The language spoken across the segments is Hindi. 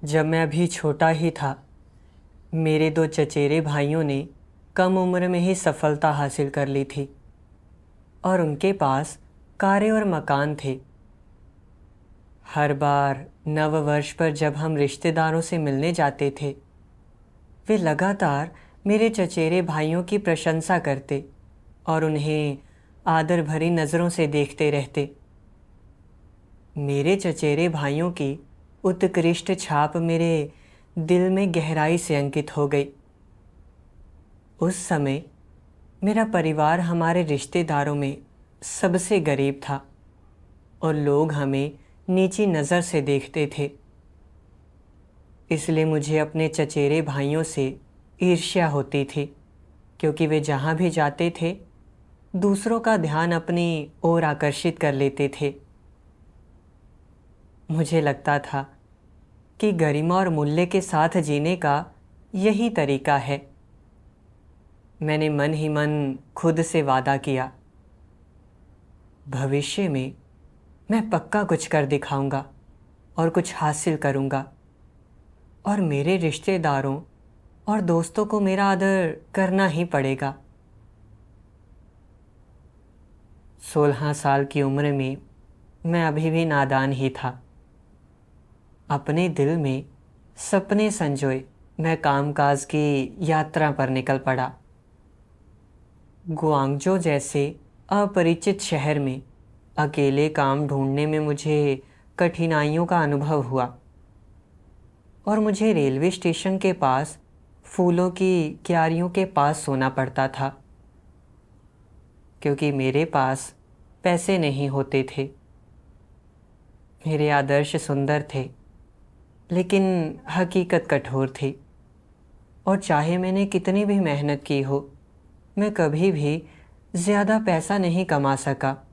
जब मैं अभी छोटा ही था, मेरे दो चचेरे भाइयों ने कम उम्र में ही सफलता हासिल कर ली थी और उनके पास कारें और मकान थे। हर बार नव वर्ष पर जब हम रिश्तेदारों से मिलने जाते थे, वे लगातार मेरे चचेरे भाइयों की प्रशंसा करते और उन्हें आदर भरी नज़रों से देखते रहते। मेरे चचेरे भाइयों की उत्कृष्ट छाप मेरे दिल में गहराई से अंकित हो गई। उस समय मेरा परिवार हमारे रिश्तेदारों में सबसे गरीब था और लोग हमें नीची नज़र से देखते थे। इसलिए मुझे अपने चचेरे भाइयों से ईर्ष्या होती थी, क्योंकि वे जहाँ भी जाते थे दूसरों का ध्यान अपनी ओर आकर्षित कर लेते थे। मुझे लगता था कि गरिमा और मूल्य के साथ जीने का यही तरीका है। मैंने मन ही मन खुद से वादा किया, भविष्य में मैं पक्का कुछ कर दिखाऊंगा और कुछ हासिल करूंगा और मेरे रिश्तेदारों और दोस्तों को मेरा आदर करना ही पड़ेगा। 16 साल की उम्र में मैं अभी भी नादान ही था। अपने दिल में सपने संजोए मैं कामकाज की यात्रा पर निकल पड़ा। गुआंगजो जैसे अपरिचित शहर में अकेले काम ढूंढने में मुझे कठिनाइयों का अनुभव हुआ और मुझे रेलवे स्टेशन के पास फूलों की क्यारियों के पास सोना पड़ता था, क्योंकि मेरे पास पैसे नहीं होते थे। मेरे आदर्श सुंदर थे, लेकिन हकीकत कठोर थी और चाहे मैंने कितनी भी मेहनत की हो, मैं कभी भी ज़्यादा पैसा नहीं कमा सका।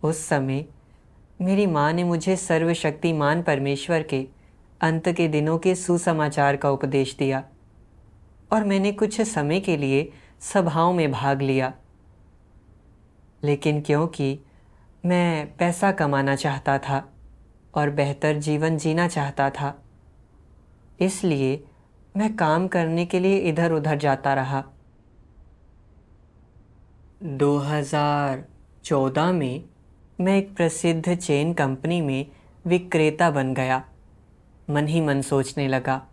उस समय मेरी माँ ने मुझे सर्वशक्तिमान परमेश्वर के अंत के दिनों के सुसमाचार का उपदेश दिया और मैंने कुछ समय के लिए सभाओं में भाग लिया। लेकिन क्योंकि मैं पैसा कमाना चाहता था और बेहतर जीवन जीना चाहता था, इसलिए मैं काम करने के लिए इधर उधर जाता रहा। 2014 में मैं एक प्रसिद्ध चेन कंपनी में विक्रेता बन गया। मन ही मन सोचने लगा,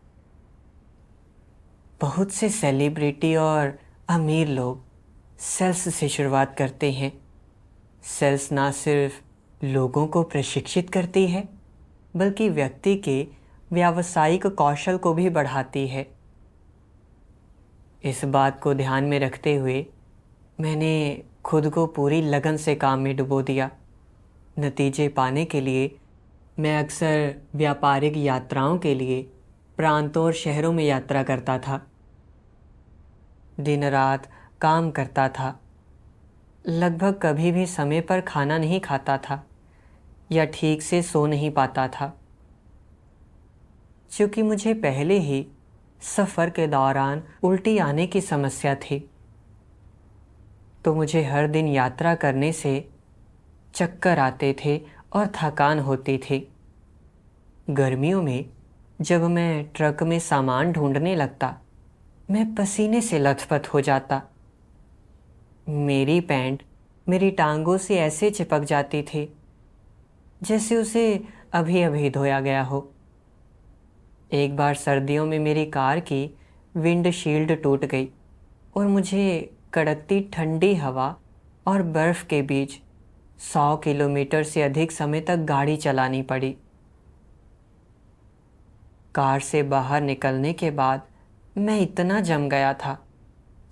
बहुत से सेलिब्रिटी और अमीर लोग सेल्स से शुरुआत करते हैं। सेल्स ना सिर्फ लोगों को प्रशिक्षित करती है, बल्कि व्यक्ति के व्यावसायिक कौशल को भी बढ़ाती है। इस बात को ध्यान में रखते हुए मैंने खुद को पूरी लगन से काम में डुबो दिया। नतीजे पाने के लिए मैं अक्सर व्यापारिक यात्राओं के लिए प्रांतों और शहरों में यात्रा करता था। दिन रात काम करता था, लगभग कभी भी समय पर खाना नहीं खाता था या ठीक से सो नहीं पाता था। क्योंकि मुझे पहले ही सफ़र के दौरान उल्टी आने की समस्या थी, तो मुझे हर दिन यात्रा करने से चक्कर आते थे और थकान होती थी। गर्मियों में जब मैं ट्रक में सामान ढूंढने लगता, मैं पसीने से लथपथ हो जाता। मेरी पैंट मेरी टांगों से ऐसे चिपक जाती थी जैसे उसे अभी अभी धोया गया हो। एक बार सर्दियों में मेरी कार की विंडशील्ड टूट गई और मुझे कड़कती ठंडी हवा और बर्फ़ के बीच 100 किलोमीटर से अधिक समय तक गाड़ी चलानी पड़ी। कार से बाहर निकलने के बाद मैं इतना जम गया था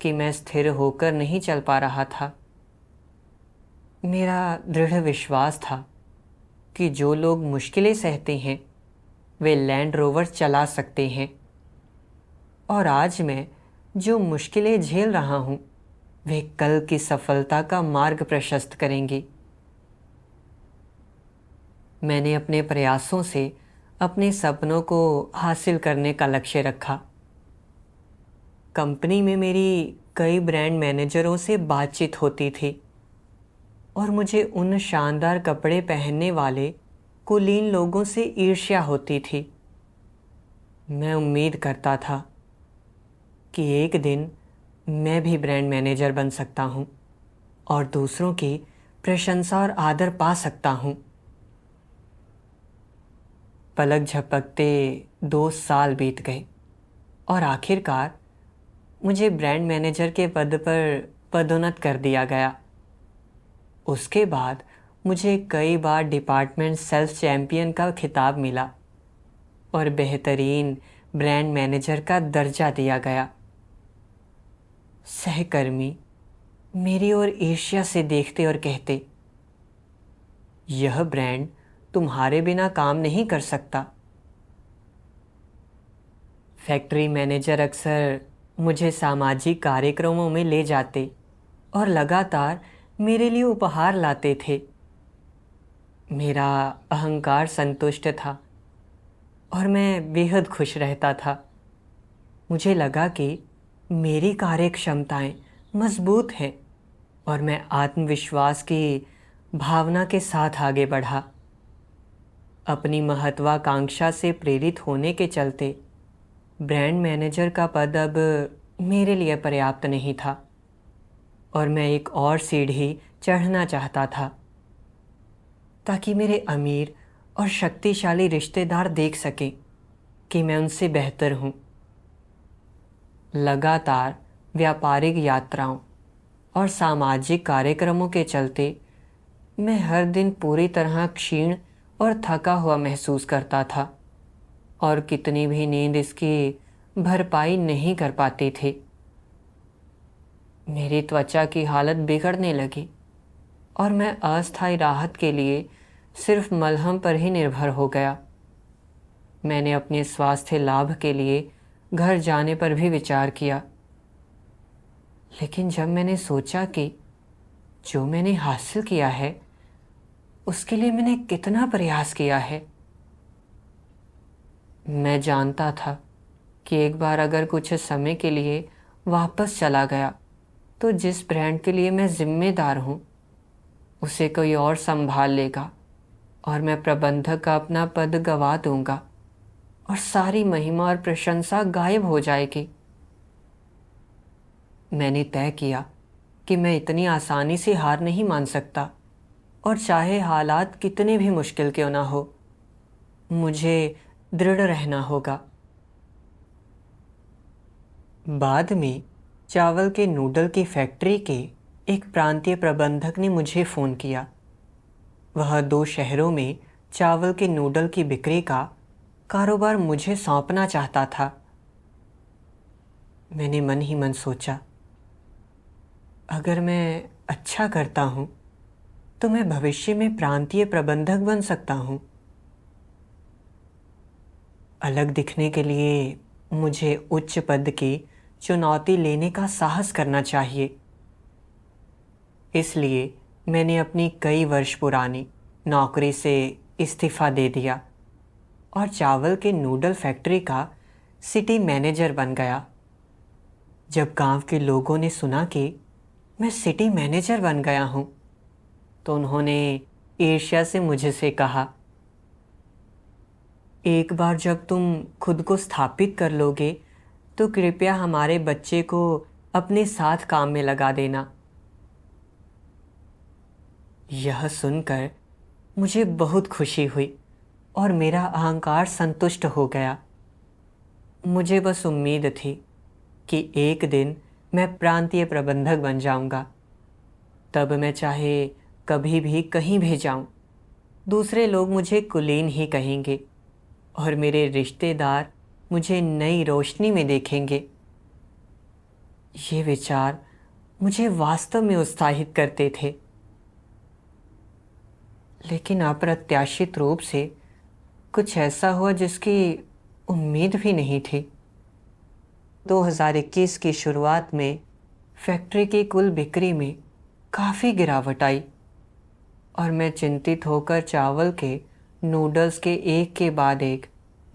कि मैं स्थिर होकर नहीं चल पा रहा था। मेरा दृढ़ विश्वास था कि जो लोग मुश्किलें सहते हैं वे लैंड रोवर चला सकते हैं, और आज मैं जो मुश्किलें झेल रहा हूँ वे कल की सफलता का मार्ग प्रशस्त करेंगी। मैंने अपने प्रयासों से अपने सपनों को हासिल करने का लक्ष्य रखा। कंपनी में मेरी कई ब्रांड मैनेजरों से बातचीत होती थी और मुझे उन शानदार कपड़े पहनने वाले कुलीन लोगों से ईर्ष्या होती थी। मैं उम्मीद करता था कि एक दिन मैं भी ब्रांड मैनेजर बन सकता हूँ और दूसरों की प्रशंसा और आदर पा सकता हूँ। पलक झपकते 2 साल बीत गए और आखिरकार मुझे ब्रांड मैनेजर के पद पर पदोन्नत कर दिया गया। उसके बाद मुझे कई बार डिपार्टमेंट सेल्स चैंपियन का खिताब मिला और बेहतरीन ब्रांड मैनेजर का दर्जा दिया गया। सहकर्मी मेरी ओर ईर्ष्या से देखते और कहते, यह ब्रांड तुम्हारे बिना काम नहीं कर सकता। फैक्ट्री मैनेजर अक्सर मुझे सामाजिक कार्यक्रमों में ले जाते और लगातार मेरे लिए उपहार लाते थे। मेरा अहंकार संतुष्ट था और मैं बेहद खुश रहता था। मुझे लगा कि मेरी कार्यक्षमताएं मजबूत हैं और मैं आत्मविश्वास की भावना के साथ आगे बढ़ा। अपनी महत्वाकांक्षा से प्रेरित होने के चलते ब्रांड मैनेजर का पद अब मेरे लिए पर्याप्त नहीं था और मैं एक और सीढ़ी चढ़ना चाहता था ताकि मेरे अमीर और शक्तिशाली रिश्तेदार देख सकें कि मैं उनसे बेहतर हूँ। लगातार व्यापारिक यात्राओं और सामाजिक कार्यक्रमों के चलते मैं हर दिन पूरी तरह क्षीण और थका हुआ महसूस करता था और कितनी भी नींद इसकी भरपाई नहीं कर पाती थी। मेरी त्वचा की हालत बिगड़ने लगी और मैं अस्थायी राहत के लिए सिर्फ मलहम पर ही निर्भर हो गया। मैंने अपने स्वास्थ्य लाभ के लिए घर जाने पर भी विचार किया, लेकिन जब मैंने सोचा कि जो मैंने हासिल किया है उसके लिए मैंने कितना प्रयास किया है, मैं जानता था कि एक बार अगर कुछ समय के लिए वापस चला गया तो जिस ब्रांड के लिए मैं जिम्मेदार हूँ उसे कोई और संभाल लेगा और मैं प्रबंधक का अपना पद गंवा दूंगा और सारी महिमा और प्रशंसा गायब हो जाएगी। मैंने तय किया कि मैं इतनी आसानी से हार नहीं मान सकता और चाहे हालात कितने भी मुश्किल क्यों ना हो, मुझे दृढ़ रहना होगा। बाद में चावल के नूडल की फैक्ट्री के एक प्रांतीय प्रबंधक ने मुझे फ़ोन किया। वह 2 शहरों में चावल के नूडल की बिक्री का कारोबार मुझे सौंपना चाहता था। मैंने मन ही मन सोचा, अगर मैं अच्छा करता हूँ तो मैं भविष्य में प्रांतीय प्रबंधक बन सकता हूँ। अलग दिखने के लिए मुझे उच्च पद की चुनौती लेने का साहस करना चाहिए। इसलिए मैंने अपनी कई वर्ष पुरानी नौकरी से इस्तीफ़ा दे दिया और चावल के नूडल फैक्ट्री का सिटी मैनेजर बन गया। जब गांव के लोगों ने सुना कि मैं सिटी मैनेजर बन गया हूँ तो उन्होंने ईर्ष्या से मुझसे कहा, एक बार जब तुम खुद को स्थापित कर लोगे तो कृपया हमारे बच्चे को अपने साथ काम में लगा देना। यह सुनकर मुझे बहुत खुशी हुई और मेरा अहंकार संतुष्ट हो गया। मुझे बस उम्मीद थी कि एक दिन मैं प्रांतीय प्रबंधक बन जाऊंगा। तब मैं चाहे कभी भी कहीं भी जाऊं, दूसरे लोग मुझे कुलीन ही कहेंगे और मेरे रिश्तेदार मुझे नई रोशनी में देखेंगे। ये विचार मुझे वास्तव में उत्साहित करते थे, लेकिन अप्रत्याशित रूप से कुछ ऐसा हुआ जिसकी उम्मीद भी नहीं थी। 2021 की शुरुआत में फैक्ट्री की कुल बिक्री में काफ़ी गिरावट आई और मैं चिंतित होकर चावल के नूडल्स के एक के बाद एक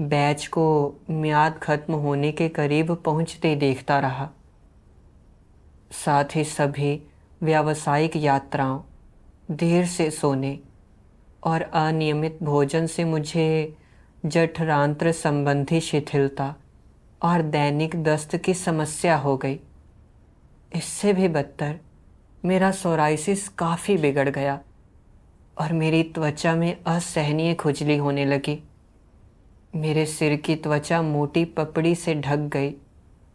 बैच को मियाद खत्म होने के करीब पहुंचते देखता रहा। साथ ही सभी व्यावसायिक यात्राओं, देर से सोने और अनियमित भोजन से मुझे जठरांत्र संबंधी शिथिलता और दैनिक दस्त की समस्या हो गई। इससे भी बदतर मेरा सोराइसिस काफ़ी बिगड़ गया और मेरी त्वचा में असहनीय खुजली होने लगी। मेरे सिर की त्वचा मोटी पपड़ी से ढक गई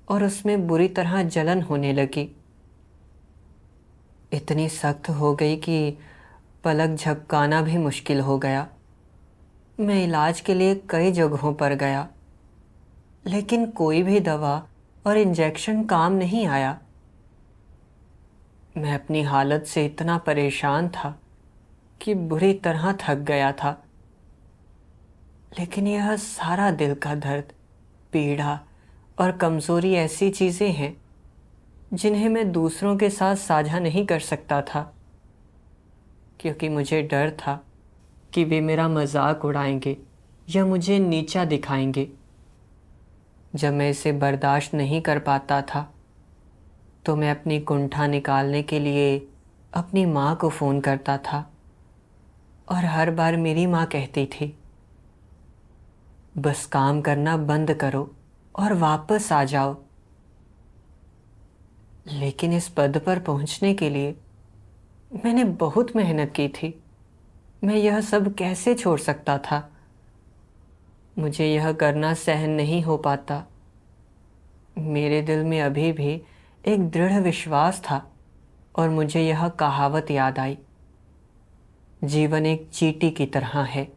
और उसमें बुरी तरह जलन होने लगी। इतनी सख्त हो गई कि पलक झपकाना भी मुश्किल हो गया। मैं इलाज के लिए कई जगहों पर गया, लेकिन कोई भी दवा और इंजेक्शन काम नहीं आया। मैं अपनी हालत से इतना परेशान था कि बुरी तरह थक गया था। लेकिन यह सारा दिल का दर्द, पीड़ा और कमज़ोरी ऐसी चीज़ें हैं जिन्हें मैं दूसरों के साथ साझा नहीं कर सकता था, क्योंकि मुझे डर था कि वे मेरा मजाक उड़ाएंगे या मुझे नीचा दिखाएंगे। जब मैं इसे बर्दाश्त नहीं कर पाता था तो मैं अपनी कुंठा निकालने के लिए अपनी माँ को फ़ोन करता था और हर बार मेरी माँ कहती थी, बस काम करना बंद करो और वापस आ जाओ। लेकिन इस पद पर पहुंचने के लिए मैंने बहुत मेहनत की थी। मैं यह सब कैसे छोड़ सकता था? मुझे यह करना सहन नहीं हो पाता। मेरे दिल में अभी भी एक दृढ़ विश्वास था और मुझे यह कहावत याद आई, जीवन एक चींटी की तरह है,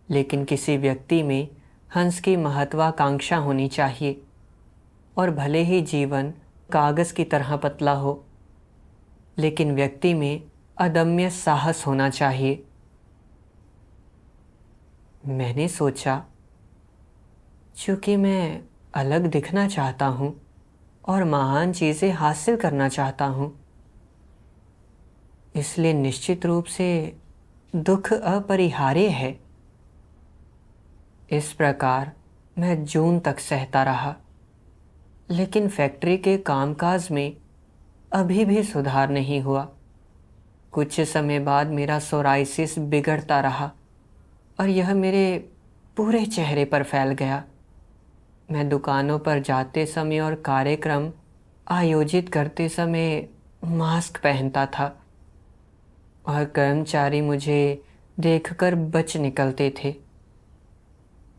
लेकिन किसी व्यक्ति में हंस की महत्वाकांक्षा होनी चाहिए। और भले ही जीवन कागज़ की तरह पतला हो, लेकिन व्यक्ति में अदम्य साहस होना चाहिए। मैंने सोचा, चूँकि मैं अलग दिखना चाहता हूँ और महान चीज़ें हासिल करना चाहता हूँ, इसलिए निश्चित रूप से दुख अपरिहार्य है। इस प्रकार मैं जून तक सहता रहा, लेकिन फैक्ट्री के कामकाज में अभी भी सुधार नहीं हुआ। कुछ समय बाद मेरा सोराइसिस बिगड़ता रहा और यह मेरे पूरे चेहरे पर फैल गया। मैं दुकानों पर जाते समय और कार्यक्रम आयोजित करते समय मास्क पहनता था और कर्मचारी मुझे देखकर बच निकलते थे।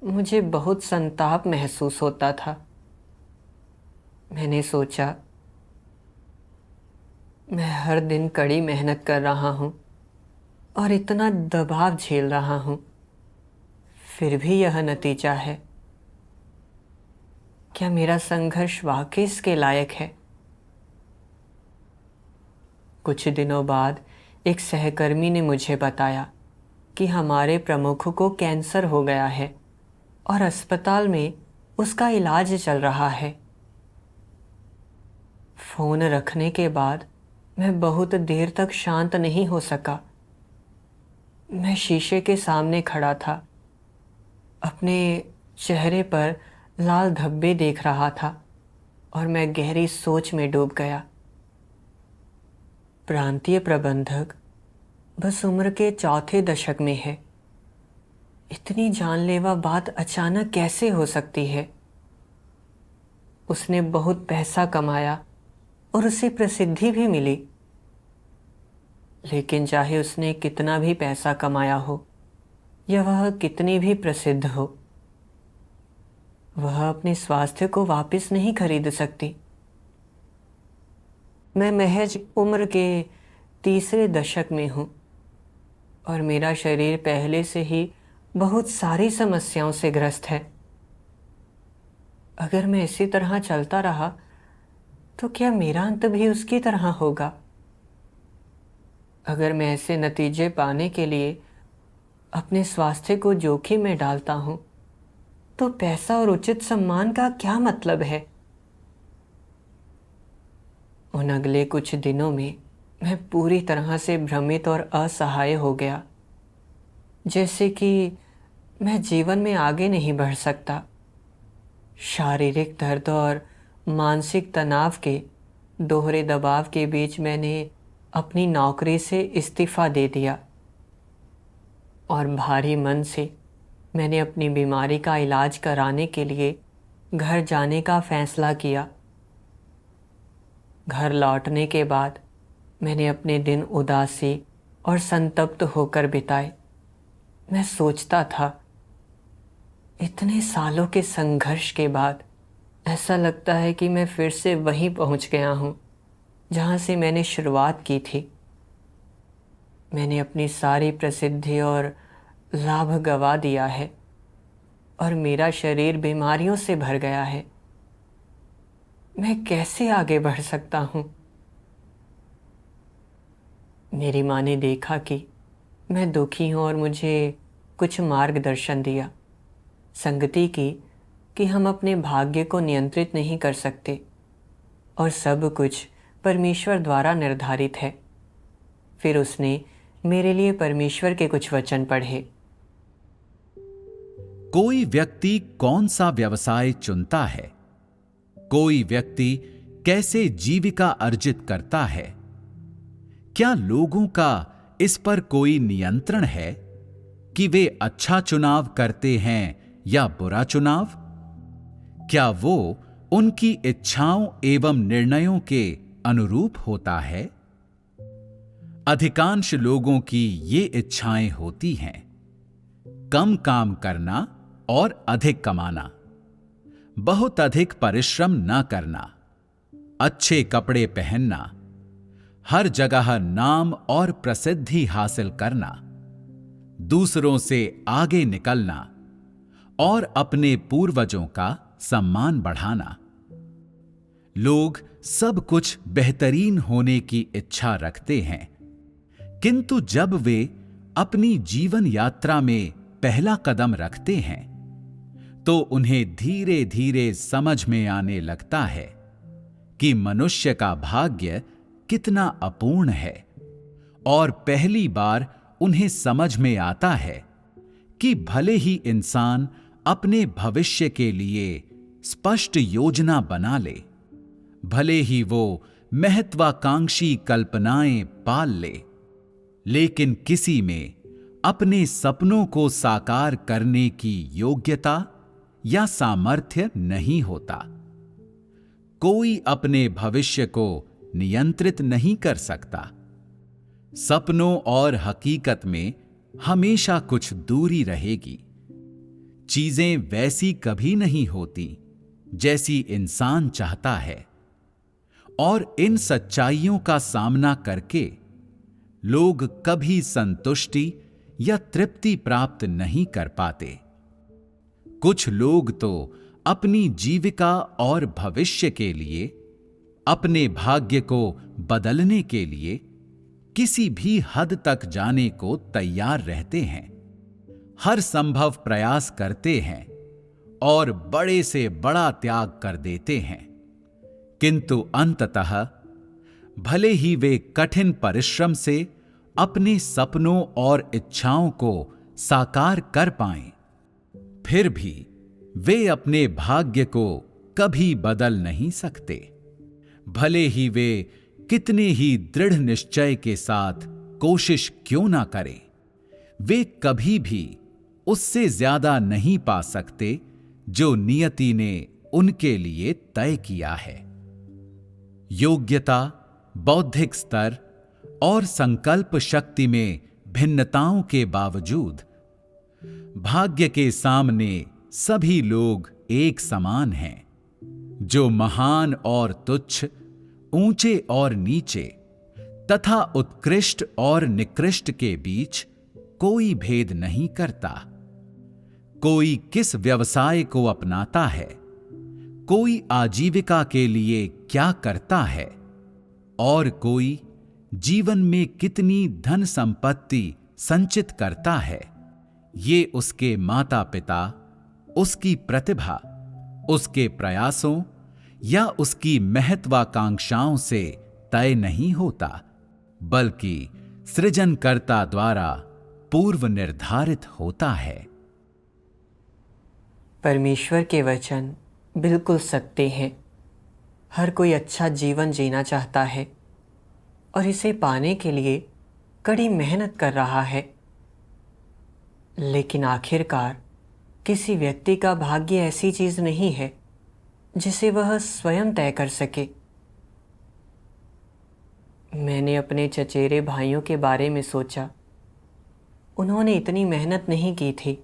मुझे बहुत संताप महसूस होता था। मैंने सोचा, मैं हर दिन कड़ी मेहनत कर रहा हूँ और इतना दबाव झेल रहा हूँ, फिर भी यह नतीजा है। क्या मेरा संघर्ष वाकई इसके लायक है? कुछ दिनों बाद एक सहकर्मी ने मुझे बताया कि हमारे प्रमुख को कैंसर हो गया है और अस्पताल में उसका इलाज चल रहा है। फोन रखने के बाद मैं बहुत देर तक शांत नहीं हो सका। मैं शीशे के सामने खड़ा था, अपने चेहरे पर लाल धब्बे देख रहा था और मैं गहरी सोच में डूब गया। प्रांतीय प्रबंधक बस उम्र के चौथे दशक में है। इतनी जानलेवा बात अचानक कैसे हो सकती है? उसने बहुत पैसा कमाया और उसे प्रसिद्धि भी मिली, लेकिन चाहे उसने कितना भी पैसा कमाया हो या वह कितनी भी प्रसिद्ध हो, वह अपने स्वास्थ्य को वापस नहीं खरीद सकती। मैं महज उम्र के तीसरे दशक में हूँ और मेरा शरीर पहले से ही बहुत सारी समस्याओं से ग्रस्त है। अगर मैं इसी तरह चलता रहा तो क्या मेरा अंत भी उसकी तरह होगा? अगर मैं ऐसे नतीजे पाने के लिए अपने स्वास्थ्य को जोखिम में डालता हूँ तो पैसा और उचित सम्मान का क्या मतलब है? उन अगले कुछ दिनों में मैं पूरी तरह से भ्रमित और असहाय हो गया, जैसे कि मैं जीवन में आगे नहीं बढ़ सकता। शारीरिक दर्द और मानसिक तनाव के दोहरे दबाव के बीच मैंने अपनी नौकरी से इस्तीफ़ा दे दिया। और भारी मन से मैंने अपनी बीमारी का इलाज कराने के लिए घर जाने का फैसला किया। घर लौटने के बाद मैंने अपने दिन उदासी और संतप्त होकर बिताए। मैं सोचता था, इतने सालों के संघर्ष के बाद ऐसा लगता है कि मैं फिर से वहीं पहुंच गया हूं जहां से मैंने शुरुआत की थी। मैंने अपनी सारी प्रसिद्धि और लाभ गंवा दिया है और मेरा शरीर बीमारियों से भर गया है। मैं कैसे आगे बढ़ सकता हूं? मेरी माँ ने देखा कि मैं दुखी हूं और मुझे कुछ मार्गदर्शन दिया। संगति की कि हम अपने भाग्य को नियंत्रित नहीं कर सकते और सब कुछ परमेश्वर द्वारा निर्धारित है। फिर उसने मेरे लिए परमेश्वर के कुछ वचन पढ़े। कोई व्यक्ति कौन सा व्यवसाय चुनता है, कोई व्यक्ति कैसे जीविका अर्जित करता है, क्या लोगों का इस पर कोई नियंत्रण है कि वे अच्छा चुनाव करते हैं या बुरा चुनाव? क्या वो उनकी इच्छाओं एवं निर्णयों के अनुरूप होता है? अधिकांश लोगों की ये इच्छाएं होती हैं, कम काम करना और अधिक कमाना, बहुत अधिक परिश्रम न करना, अच्छे कपड़े पहनना, हर जगह नाम और प्रसिद्धि हासिल करना, दूसरों से आगे निकलना और अपने पूर्वजों का सम्मान बढ़ाना। लोग सब कुछ बेहतरीन होने की इच्छा रखते हैं, किंतु जब वे अपनी जीवन यात्रा में पहला कदम रखते हैं तो उन्हें धीरे धीरे समझ में आने लगता है कि मनुष्य का भाग्य कितना अपूर्ण है। और पहली बार उन्हें समझ में आता है कि भले ही इंसान अपने भविष्य के लिए स्पष्ट योजना बना ले, भले ही वो महत्वाकांक्षी कल्पनाएं पाल ले, लेकिन किसी में अपने सपनों को साकार करने की योग्यता या सामर्थ्य नहीं होता। कोई अपने भविष्य को नियंत्रित नहीं कर सकता। सपनों और हकीकत में हमेशा कुछ दूरी रहेगी। चीजें वैसी कभी नहीं होती जैसी इंसान चाहता है, और इन सच्चाइयों का सामना करके लोग कभी संतुष्टि या तृप्ति प्राप्त नहीं कर पाते। कुछ लोग तो अपनी जीविका और भविष्य के लिए, अपने भाग्य को बदलने के लिए किसी भी हद तक जाने को तैयार रहते हैं, हर संभव प्रयास करते हैं और बड़े से बड़ा त्याग कर देते हैं, किंतु अंततः भले ही वे कठिन परिश्रम से अपने सपनों और इच्छाओं को साकार कर पाएं, फिर भी वे अपने भाग्य को कभी बदल नहीं सकते। भले ही वे कितने ही दृढ़ निश्चय के साथ कोशिश क्यों ना करें, वे कभी भी उससे ज्यादा नहीं पा सकते जो नियति ने उनके लिए तय किया है। योग्यता, बौद्धिक स्तर और संकल्प शक्ति में भिन्नताओं के बावजूद भाग्य के सामने सभी लोग एक समान हैं। जो महान और तुच्छ, ऊंचे और नीचे तथा उत्कृष्ट और निकृष्ट के बीच कोई भेद नहीं करता। कोई किस व्यवसाय को अपनाता है, कोई आजीविका के लिए क्या करता है, और कोई जीवन में कितनी धन संपत्ति संचित करता है, ये उसके माता पिता, उसकी प्रतिभा, उसके प्रयासों या उसकी महत्वाकांक्षाओं से तय नहीं होता, बल्कि सृजनकर्ता द्वारा पूर्व निर्धारित होता है। परमेश्वर के वचन बिल्कुल सत्य हैं। हर कोई अच्छा जीवन जीना चाहता है और इसे पाने के लिए कड़ी मेहनत कर रहा है। लेकिन आखिरकार किसी व्यक्ति का भाग्य ऐसी चीज नहीं है जिसे वह स्वयं तय कर सके। मैंने अपने चचेरे भाइयों के बारे में सोचा। उन्होंने इतनी मेहनत नहीं की थी,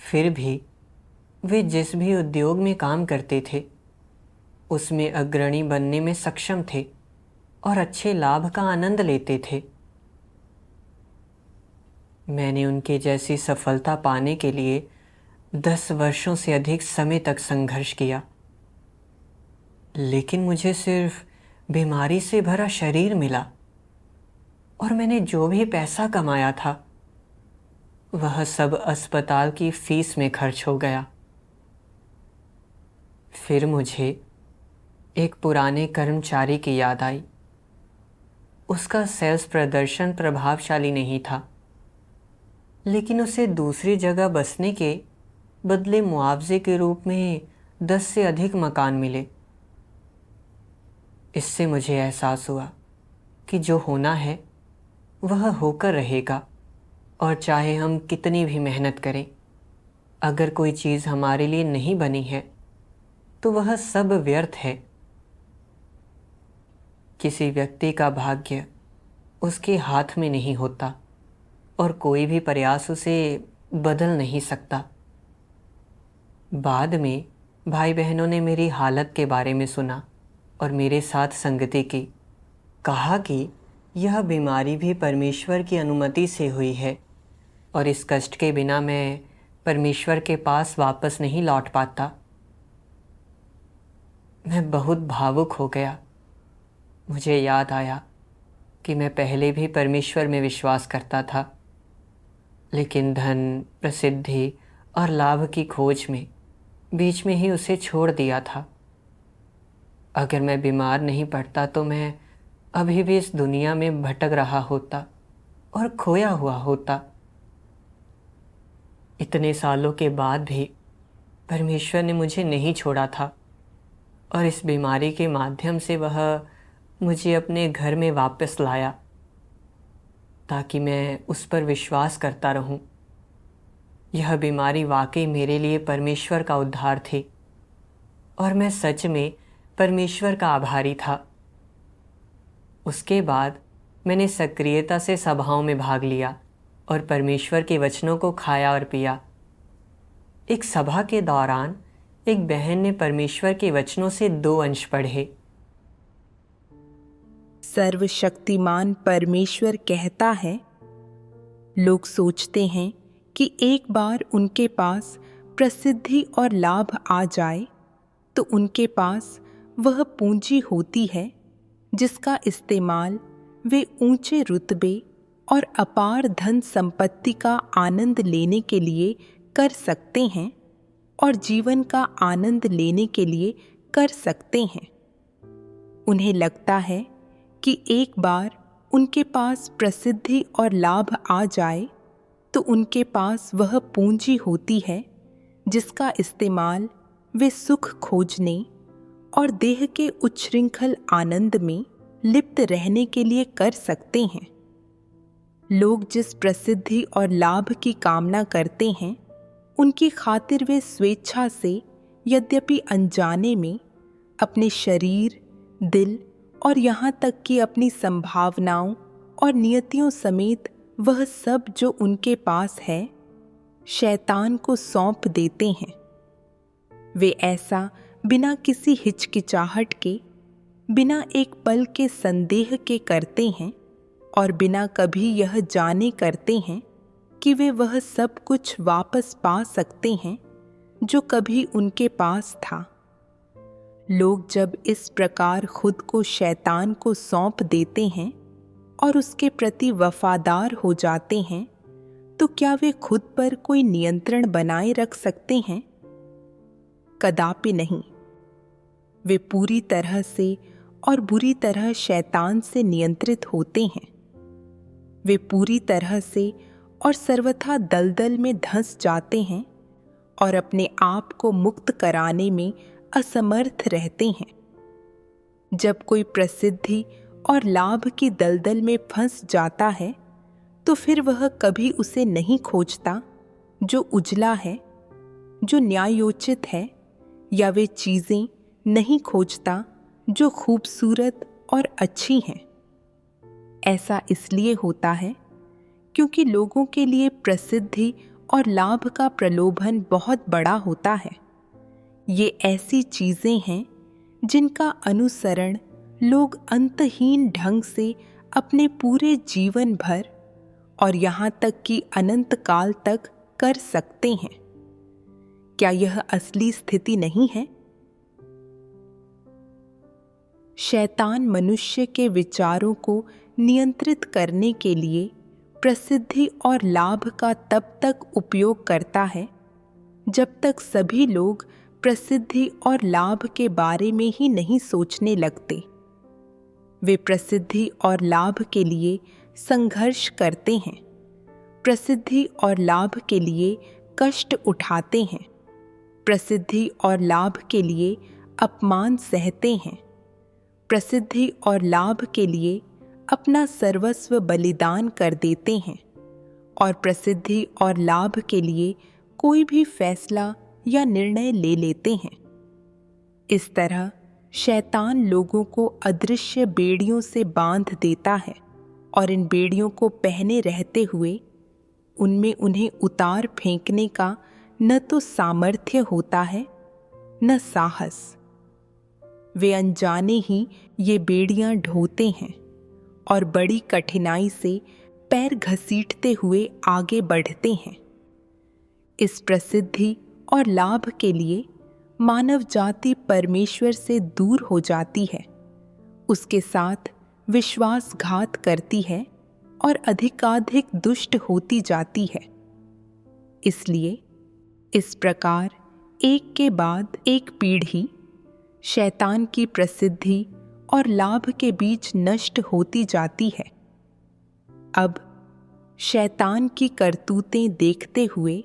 फिर भी वे जिस भी उद्योग में काम करते थे उसमें अग्रणी बनने में सक्षम थे और अच्छे लाभ का आनंद लेते थे। मैंने उनके जैसी सफलता पाने के लिए 10 वर्षों से अधिक समय तक संघर्ष किया, लेकिन मुझे सिर्फ बीमारी से भरा शरीर मिला और मैंने जो भी पैसा कमाया था वह सब अस्पताल की फीस में खर्च हो गया। फिर मुझे एक पुराने कर्मचारी की याद आई। उसका सेल्स प्रदर्शन प्रभावशाली नहीं था, लेकिन उसे दूसरी जगह बसने के बदले मुआवजे के रूप में 10 से अधिक मकान मिले। इससे मुझे एहसास हुआ कि जो होना है वह होकर रहेगा, और चाहे हम कितनी भी मेहनत करें, अगर कोई चीज़ हमारे लिए नहीं बनी है तो वह सब व्यर्थ है। किसी व्यक्ति का भाग्य उसके हाथ में नहीं होता और कोई भी प्रयास उसे बदल नहीं सकता। बाद में भाई बहनों ने मेरी हालत के बारे में सुना और मेरे साथ संगति की। कहा कि यह बीमारी भी परमेश्वर की अनुमति से हुई है और इस कष्ट के बिना मैं परमेश्वर के पास वापस नहीं लौट पाता। मैं बहुत भावुक हो गया। मुझे याद आया कि मैं पहले भी परमेश्वर में विश्वास करता था, लेकिन धन, प्रसिद्धि और लाभ की खोज में बीच में ही उसे छोड़ दिया था। अगर मैं बीमार नहीं पड़ता तो मैं अभी भी इस दुनिया में भटक रहा होता और खोया हुआ होता। इतने सालों के बाद भी परमेश्वर ने मुझे नहीं छोड़ा था और इस बीमारी के माध्यम से वह मुझे अपने घर में वापस लाया ताकि मैं उस पर विश्वास करता रहूं। यह बीमारी वाकई मेरे लिए परमेश्वर का उद्धार थी और मैं सच में परमेश्वर का आभारी था। उसके बाद मैंने सक्रियता से सभाओं में भाग लिया और परमेश्वर के वचनों को खाया और पिया। एक सभा के दौरान एक बहन ने परमेश्वर के वचनों से 2 अंश पढ़े। सर्वशक्तिमान परमेश्वर कहता है, लोग सोचते हैं कि एक बार उनके पास प्रसिद्धि और लाभ आ जाए तो उनके पास वह पूंजी होती है जिसका इस्तेमाल वे ऊंचे रुतबे और अपार धन संपत्ति का आनंद लेने के लिए कर सकते हैं और जीवन का आनंद लेने के लिए कर सकते हैं। उन्हें लगता है कि एक बार उनके पास प्रसिद्धि और लाभ आ जाए तो उनके पास वह पूंजी होती है जिसका इस्तेमाल वे सुख खोजने और देह के उच्छृंखल आनंद में लिप्त रहने के लिए कर सकते हैं। लोग जिस प्रसिद्धि और लाभ की कामना करते हैं उनकी खातिर वे स्वेच्छा से, यद्यपि अनजाने में, अपने शरीर, दिल और यहाँ तक कि अपनी संभावनाओं और नियतियों समेत वह सब जो उनके पास है शैतान को सौंप देते हैं। वे ऐसा बिना किसी हिचकिचाहट के, बिना एक पल के संदेह के करते हैं और बिना कभी यह जाने करते हैं कि वे वह सब कुछ वापस पा सकते हैं जो कभी उनके पास था। लोग जब इस प्रकार खुद को शैतान को सौंप देते हैं और उसके प्रति वफादार हो जाते हैं तो क्या वे खुद पर कोई नियंत्रण बनाए रख सकते हैं? कदापि नहीं। वे पूरी तरह से और बुरी तरह शैतान से नियंत्रित होते हैं। वे पूरी तरह से और सर्वथा दलदल में धंस जाते हैं और अपने आप को मुक्त कराने में असमर्थ रहते हैं। जब कोई प्रसिद्धि और लाभ की दलदल में फंस जाता है तो फिर वह कभी उसे नहीं खोजता जो उजला है, जो न्यायोचित है, या वे चीज़ें नहीं खोजता जो खूबसूरत और अच्छी हैं। ऐसा इसलिए होता है क्योंकि लोगों के लिए प्रसिद्धि और लाभ का प्रलोभन बहुत बड़ा होता है। ये ऐसी चीज़ें हैं जिनका अनुसरण लोग अंतहीन ढंग से अपने पूरे जीवन भर और यहाँ तक कि अनंत काल तक कर सकते हैं। क्या यह असली स्थिति नहीं है? शैतान मनुष्य के विचारों को नियंत्रित करने के लिए प्रसिद्धि और लाभ का तब तक उपयोग करता है जब तक सभी लोग प्रसिद्धि और लाभ के बारे में ही नहीं सोचने लगते। वे प्रसिद्धि और लाभ के लिए संघर्ष करते हैं, प्रसिद्धि और लाभ के लिए कष्ट उठाते हैं, प्रसिद्धि और लाभ के लिए अपमान सहते हैं, प्रसिद्धि और लाभ के लिए अपना सर्वस्व बलिदान कर देते हैं और प्रसिद्धि और लाभ के लिए कोई भी फैसला या निर्णय ले लेते हैं। इस तरह शैतान लोगों को अदृश्य बेड़ियों से बांध देता है और इन बेड़ियों को पहने रहते हुए उनमें उन्हें उतार फेंकने का न तो सामर्थ्य होता है न साहस। वे अनजाने ही ये बेड़ियां ढोते हैं और बड़ी कठिनाई से पैर घसीटते हुए आगे बढ़ते हैं। इस प्रसिद्धि और लाभ के लिए मानव जाति परमेश्वर से दूर हो जाती है, उसके साथ विश्वासघात करती है और अधिकाधिक दुष्ट होती जाती है। इसलिए इस प्रकार एक के बाद एक पीढ़ी शैतान की प्रसिद्धि और लाभ के बीच नष्ट होती जाती है। अब शैतान की करतूतें देखते हुए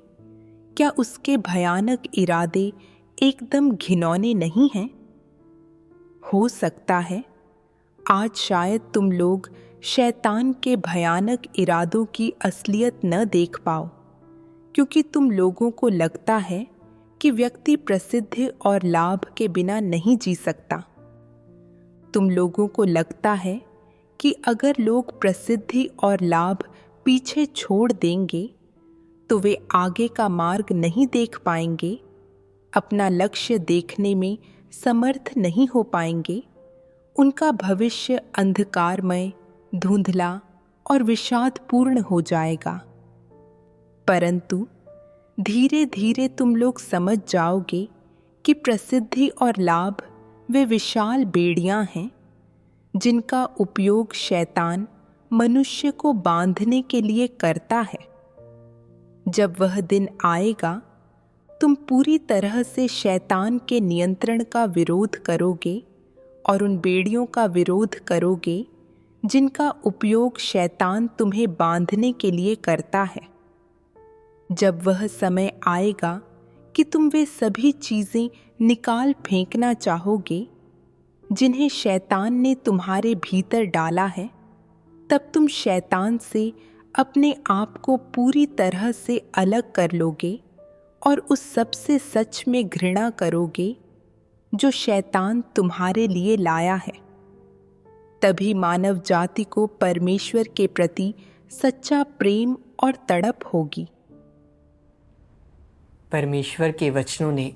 क्या उसके भयानक इरादे एकदम घिनौने नहीं हैं? हो सकता है आज शायद तुम लोग शैतान के भयानक इरादों की असलियत न देख पाओ, क्योंकि तुम लोगों को लगता है कि व्यक्ति प्रसिद्धि और लाभ के बिना नहीं जी सकता। तुम लोगों को लगता है कि अगर लोग प्रसिद्धि और लाभ पीछे छोड़ देंगे तो वे आगे का मार्ग नहीं देख पाएंगे, अपना लक्ष्य देखने में समर्थ नहीं हो पाएंगे, उनका भविष्य अंधकारमय, धुंधला और विषादपूर्ण हो जाएगा। परंतु धीरे धीरे तुम लोग समझ जाओगे कि प्रसिद्धि और लाभ वे विशाल बेड़ियां हैं जिनका उपयोग शैतान मनुष्य को बांधने के लिए करता है। जब वह दिन आएगा तुम पूरी तरह से शैतान के नियंत्रण का विरोध करोगे और उन बेड़ियों का विरोध करोगे जिनका उपयोग शैतान तुम्हें बांधने के लिए करता है। जब वह समय आएगा कि तुम वे सभी चीज़ें निकाल फेंकना चाहोगे जिन्हें शैतान ने तुम्हारे भीतर डाला है, तब तुम शैतान से अपने आप को पूरी तरह से अलग कर लोगे और उस सबसे सच में घृणा करोगे जो शैतान तुम्हारे लिए लाया है। तभी मानव जाति को परमेश्वर के प्रति सच्चा प्रेम और तड़प होगी। परमेश्वर के वचनों ने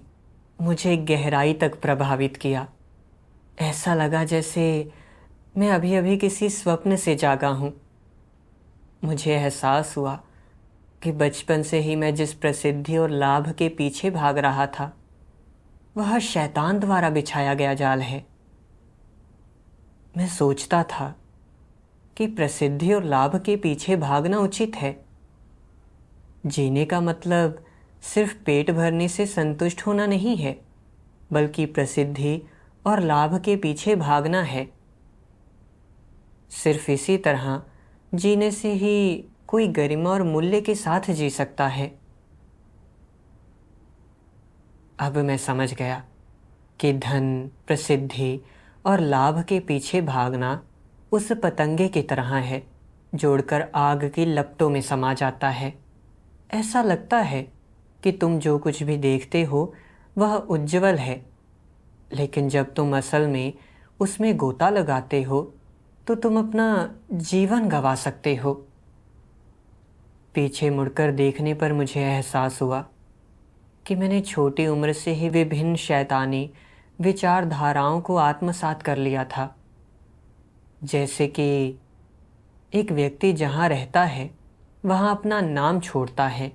मुझे गहराई तक प्रभावित किया। ऐसा लगा जैसे मैं अभी अभी किसी स्वप्न से जागा हूँ। मुझे एहसास हुआ कि बचपन से ही मैं जिस प्रसिद्धि और लाभ के पीछे भाग रहा था वह शैतान द्वारा बिछाया गया जाल है। मैं सोचता था कि प्रसिद्धि और लाभ के पीछे भागना उचित है। जीने का मतलब सिर्फ पेट भरने से संतुष्ट होना नहीं है, बल्कि प्रसिद्धि और लाभ के पीछे भागना है। सिर्फ इसी तरह जीने से ही कोई गरिमा और मूल्य के साथ जी सकता है। अब मैं समझ गया कि धन, प्रसिद्धि और लाभ के पीछे भागना उस पतंगे की तरह है जोड़कर आग की लपटों में समा जाता है। ऐसा लगता है कि तुम जो कुछ भी देखते हो वह उज्जवल है, लेकिन जब तुम असल में उसमें गोता लगाते हो तो तुम अपना जीवन गंवा सकते हो। पीछे मुड़कर देखने पर मुझे एहसास हुआ कि मैंने छोटी उम्र से ही विभिन्न शैतानी विचारधाराओं को आत्मसात कर लिया था। जैसे कि एक व्यक्ति जहाँ रहता है वहाँ अपना नाम छोड़ता है,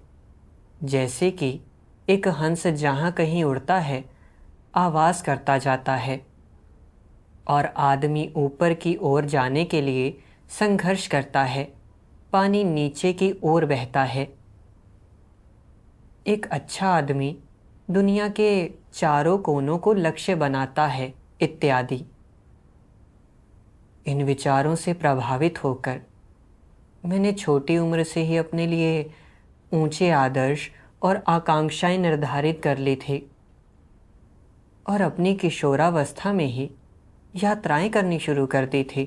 जैसे कि एक हंस जहाँ कहीं उड़ता है आवाज़ करता जाता है, और आदमी ऊपर की ओर जाने के लिए संघर्ष करता है, पानी नीचे की ओर बहता है। एक अच्छा आदमी दुनिया के चारों कोनों को लक्ष्य बनाता है, इत्यादि। इन विचारों से प्रभावित होकर मैंने छोटी उम्र से ही अपने लिए ऊंचे आदर्श और आकांक्षाएं निर्धारित कर ली थी, और अपनी किशोरावस्था में ही यात्राएं करनी शुरू कर दी थी।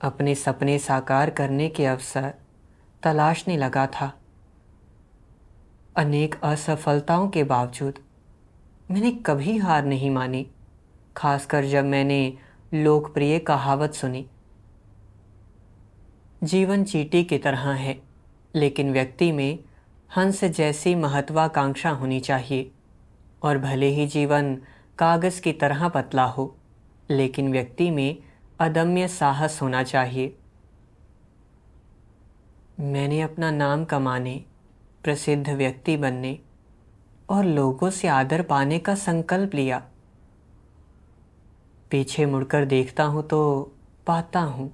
अपने सपने साकार करने के अवसर तलाशने लगा था। अनेक असफलताओं के बावजूद मैंने कभी हार नहीं मानी, खासकर जब मैंने लोकप्रिय कहावत सुनी, जीवन चींटी की तरह है, लेकिन व्यक्ति में हंस जैसी महत्वाकांक्षा होनी चाहिए। और भले ही जीवन कागज़ की तरह पतला हो, लेकिन व्यक्ति में अदम्य साहस होना चाहिए। मैंने अपना नाम कमाने, प्रसिद्ध व्यक्ति बनने और लोगों से आदर पाने का संकल्प लिया। पीछे मुड़कर देखता हूँ तो पाता हूँ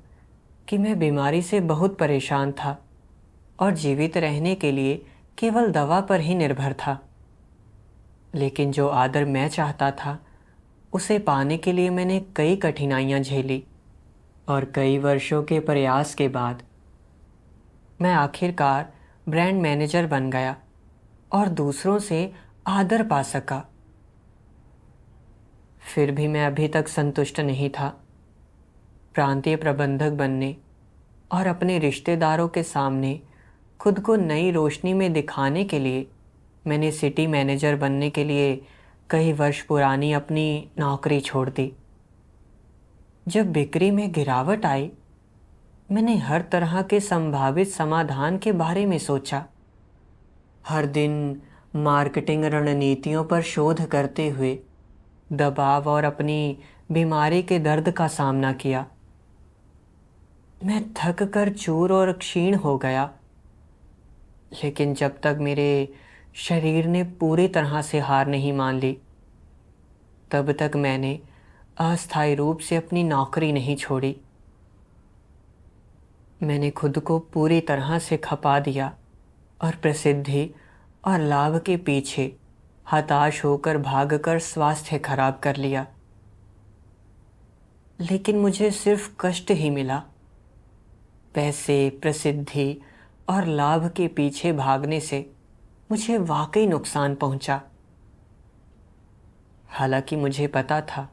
कि मैं बीमारी से बहुत परेशान था और जीवित रहने के लिए केवल दवा पर ही निर्भर था। लेकिन जो आदर मैं चाहता था उसे पाने के लिए मैंने कई कठिनाइयाँ झेली, और कई वर्षों के प्रयास के बाद मैं आखिरकार ब्रांड मैनेजर बन गया और दूसरों से आदर पा सका। फिर भी मैं अभी तक संतुष्ट नहीं था। प्रांतीय प्रबंधक बनने और अपने रिश्तेदारों के सामने खुद को नई रोशनी में दिखाने के लिए मैंने सिटी मैनेजर बनने के लिए कई वर्ष पुरानी अपनी नौकरी छोड़ दी। जब बिक्री में गिरावट आई, मैंने हर तरह के संभावित समाधान के बारे में सोचा। हर दिन मार्केटिंग रणनीतियों पर शोध करते हुए दबाव और अपनी बीमारी के दर्द का सामना किया। मैं थक कर चूर और क्षीण हो गया, लेकिन जब तक मेरे शरीर ने पूरी तरह से हार नहीं मान ली, तब तक मैंने अस्थायी रूप से अपनी नौकरी नहीं छोड़ी। मैंने खुद को पूरी तरह से खपा दिया और प्रसिद्धि और लाभ के पीछे हताश होकर भागकर स्वास्थ्य खराब कर लिया। लेकिन मुझे सिर्फ कष्ट ही मिला। पैसे, प्रसिद्धि और लाभ के पीछे भागने से मुझे वाकई नुकसान पहुंचा। हालांकि मुझे पता था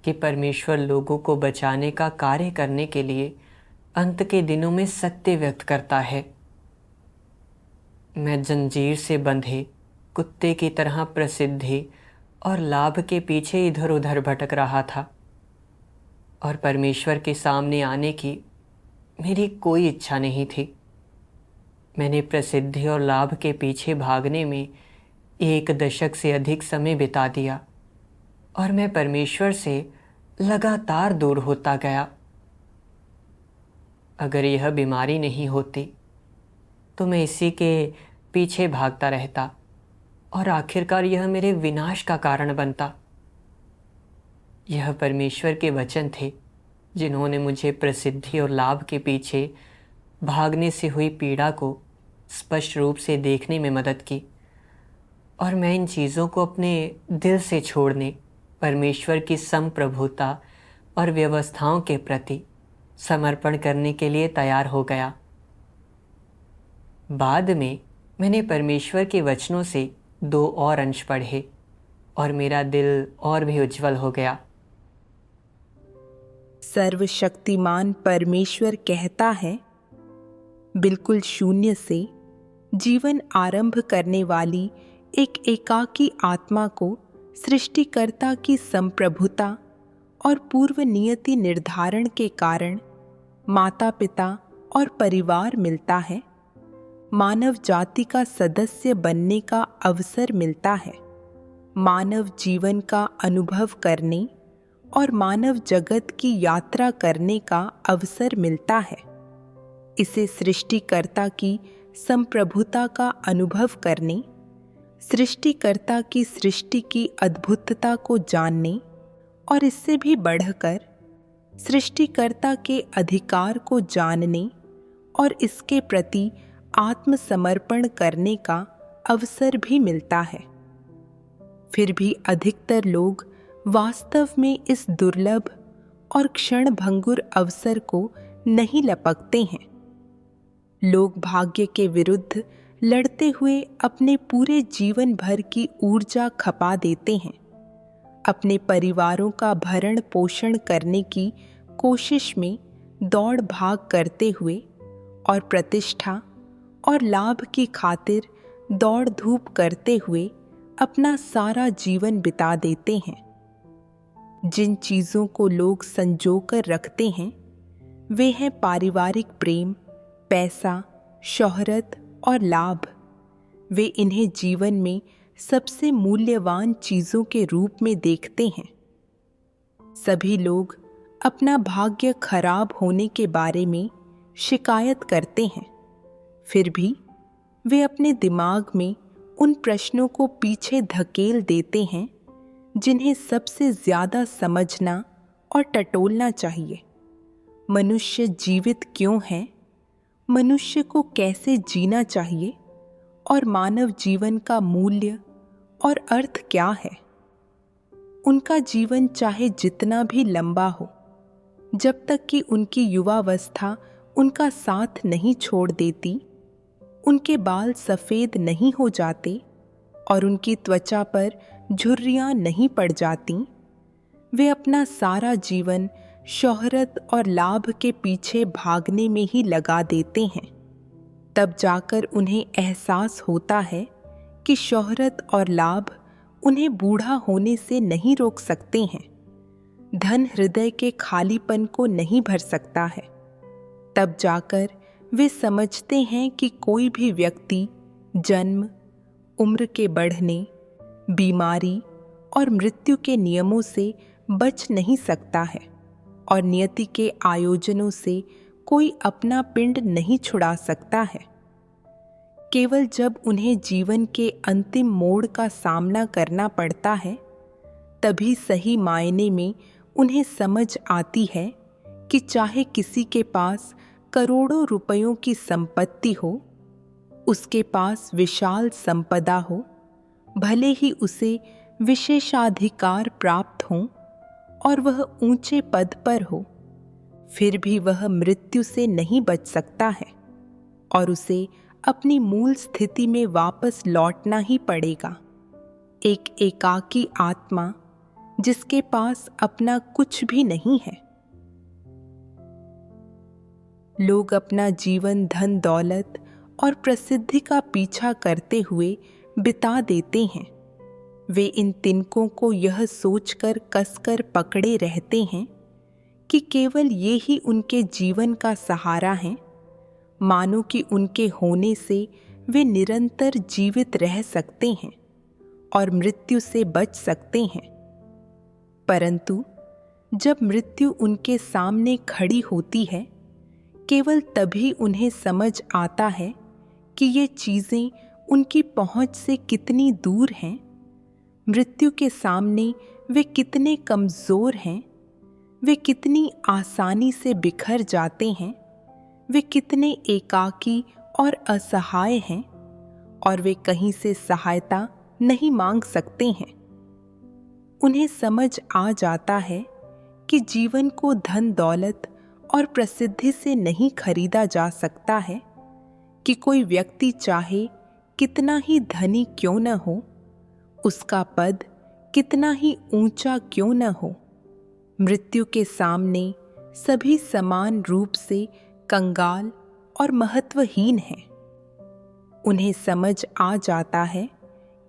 कि परमेश्वर लोगों को बचाने का कार्य करने के लिए अंत के दिनों में सत्य व्यक्त करता है। मैं जंजीर से बंधे कुत्ते की तरह प्रसिद्धि और लाभ के पीछे इधर उधर भटक रहा था, और परमेश्वर के सामने आने की मेरी कोई इच्छा नहीं थी। मैंने प्रसिद्धि और लाभ के पीछे भागने में 1 दशक से अधिक समय बिता दिया, और मैं परमेश्वर से लगातार दूर होता गया। अगर यह बीमारी नहीं होती तो मैं इसी के पीछे भागता रहता और आखिरकार यह मेरे विनाश का कारण बनता। यह परमेश्वर के वचन थे जिन्होंने मुझे प्रसिद्धि और लाभ के पीछे भागने से हुई पीड़ा को स्पष्ट रूप से देखने में मदद की, और मैं इन चीज़ों को अपने दिल से छोड़ने, परमेश्वर की संप्रभुता और व्यवस्थाओं के प्रति समर्पण करने के लिए तैयार हो गया। बाद में मैंने परमेश्वर के वचनों से 2 और अंश पढ़े और मेरा दिल और भी उज्जवल हो गया। सर्वशक्तिमान परमेश्वर कहता है, बिल्कुल शून्य से जीवन आरंभ करने वाली एक एकाकी आत्मा को सृष्टिकर्ता की संप्रभुता और पूर्व नियति निर्धारण के कारण माता पिता और परिवार मिलता है, मानव जाति का सदस्य बनने का अवसर मिलता है, मानव जीवन का अनुभव करने और मानव जगत की यात्रा करने का अवसर मिलता है। इसे सृष्टिकर्ता की संप्रभुता का अनुभव करने, सृष्टिकर्ता की सृष्टि की अद्भुतता को जानने और इससे भी बढ़कर सृष्टिकर्ता के अधिकार को जानने और इसके प्रति आत्मसमर्पण करने का अवसर भी मिलता है। फिर भी अधिकतर लोग वास्तव में इस दुर्लभ और क्षणभंगुर अवसर को नहीं लपकते हैं। लोग भाग्य के विरुद्ध लड़ते हुए अपने पूरे जीवन भर की ऊर्जा खपा देते हैं, अपने परिवारों का भरण पोषण करने की कोशिश में दौड़ भाग करते हुए और प्रतिष्ठा और लाभ की खातिर दौड़ धूप करते हुए अपना सारा जीवन बिता देते हैं। जिन चीज़ों को लोग संजोकर रखते हैं वे हैं पारिवारिक प्रेम, पैसा, शोहरत और लाभ। वे इन्हें जीवन में सबसे मूल्यवान चीज़ों के रूप में देखते हैं। सभी लोग अपना भाग्य खराब होने के बारे में शिकायत करते हैं, फिर भी वे अपने दिमाग में उन प्रश्नों को पीछे धकेल देते हैं जिन्हें सबसे ज़्यादा समझना और टटोलना चाहिए। मनुष्य जीवित क्यों है, मनुष्य को कैसे जीना चाहिए और मानव जीवन का मूल्य और अर्थ क्या है। उनका जीवन चाहे जितना भी लंबा हो, जब तक कि उनकी युवावस्था उनका साथ नहीं छोड़ देती, उनके बाल सफ़ेद नहीं हो जाते और उनकी त्वचा पर झुर्रियाँ नहीं पड़ जाती, वे अपना सारा जीवन शोहरत और लाभ के पीछे भागने में ही लगा देते हैं। तब जाकर उन्हें एहसास होता है कि शोहरत और लाभ उन्हें बूढ़ा होने से नहीं रोक सकते हैं। धन हृदय के खालीपन को नहीं भर सकता है। तब जाकर वे समझते हैं कि कोई भी व्यक्ति जन्म, उम्र के बढ़ने, बीमारी और मृत्यु के नियमों से बच नहीं सकता है और नियति के आयोजनों से कोई अपना पिंड नहीं छुड़ा सकता है। केवल जब उन्हें जीवन के अंतिम मोड़ का सामना करना पड़ता है, तभी सही मायने में उन्हें समझ आती है कि चाहे किसी के पास करोड़ों रुपयों की संपत्ति हो, उसके पास विशाल संपदा हो, भले ही उसे विशेषाधिकार प्राप्त हों और वह ऊंचे पद पर हो, फिर भी वह मृत्यु से नहीं बच सकता है और उसे अपनी मूल स्थिति में वापस लौटना ही पड़ेगा। एक एकाकी आत्मा जिसके पास अपना कुछ भी नहीं है। लोग अपना जीवन धन दौलत और प्रसिद्धि का पीछा करते हुए बिता देते हैं। वे इन तिनकों को यह सोचकर कसकर पकड़े रहते हैं कि केवल ये ही उनके जीवन का सहारा है, मानो कि उनके होने से वे निरंतर जीवित रह सकते हैं और मृत्यु से बच सकते हैं। परंतु जब मृत्यु उनके सामने खड़ी होती है, केवल तभी उन्हें समझ आता है कि ये चीज़ें उनकी पहुंच से कितनी दूर हैं। मृत्यु के सामने वे कितने कमज़ोर हैं, वे कितनी आसानी से बिखर जाते हैं, वे कितने एकाकी और असहाय हैं और वे कहीं से सहायता नहीं मांग सकते हैं। उन्हें समझ आ जाता है कि जीवन को धन दौलत और प्रसिद्धि से नहीं खरीदा जा सकता है, कि कोई व्यक्ति चाहे कितना ही धनी क्यों न हो, उसका पद कितना ही ऊंचा क्यों न हो, मृत्यु के सामने सभी समान रूप से कंगाल और महत्वहीन हैं। उन्हें समझ आ जाता है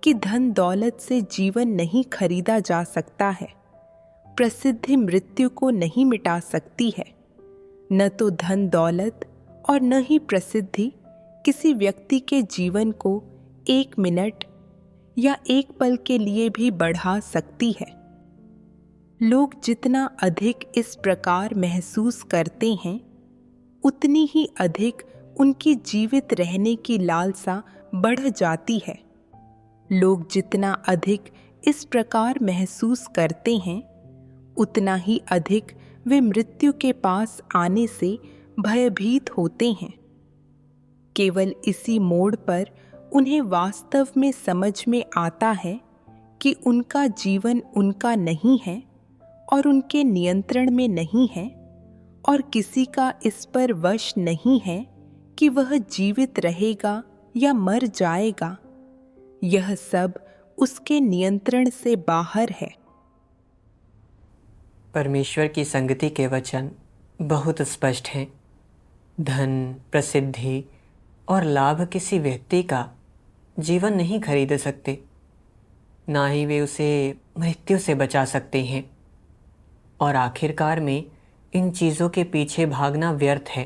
कि धन दौलत से जीवन नहीं खरीदा जा सकता है। प्रसिद्धि मृत्यु को नहीं मिटा सकती है। न तो धन दौलत और न ही प्रसिद्धि किसी व्यक्ति के जीवन को 1 मिनट या 1 पल के लिए भी बढ़ा सकती है। लोग जितना अधिक इस प्रकार महसूस करते हैं, उतनी ही अधिक उनकी जीवित रहने की लालसा बढ़ जाती है। लोग जितना अधिक इस प्रकार महसूस करते हैं, उतना ही अधिक वे मृत्यु के पास आने से भयभीत होते हैं। केवल इसी मोड़ पर उन्हें वास्तव में समझ में आता है कि उनका जीवन उनका नहीं है और उनके नियंत्रण में नहीं है, और किसी का इस पर वश नहीं है कि वह जीवित रहेगा या मर जाएगा। यह सब उसके नियंत्रण से बाहर है। परमेश्वर की संगति के वचन बहुत स्पष्ट हैं। धन, प्रसिद्धि और लाभ किसी व्यक्ति का जीवन नहीं खरीद सकते, ना ही वे उसे मृत्यु से बचा सकते हैं। और आखिरकार में इन चीज़ों के पीछे भागना व्यर्थ है।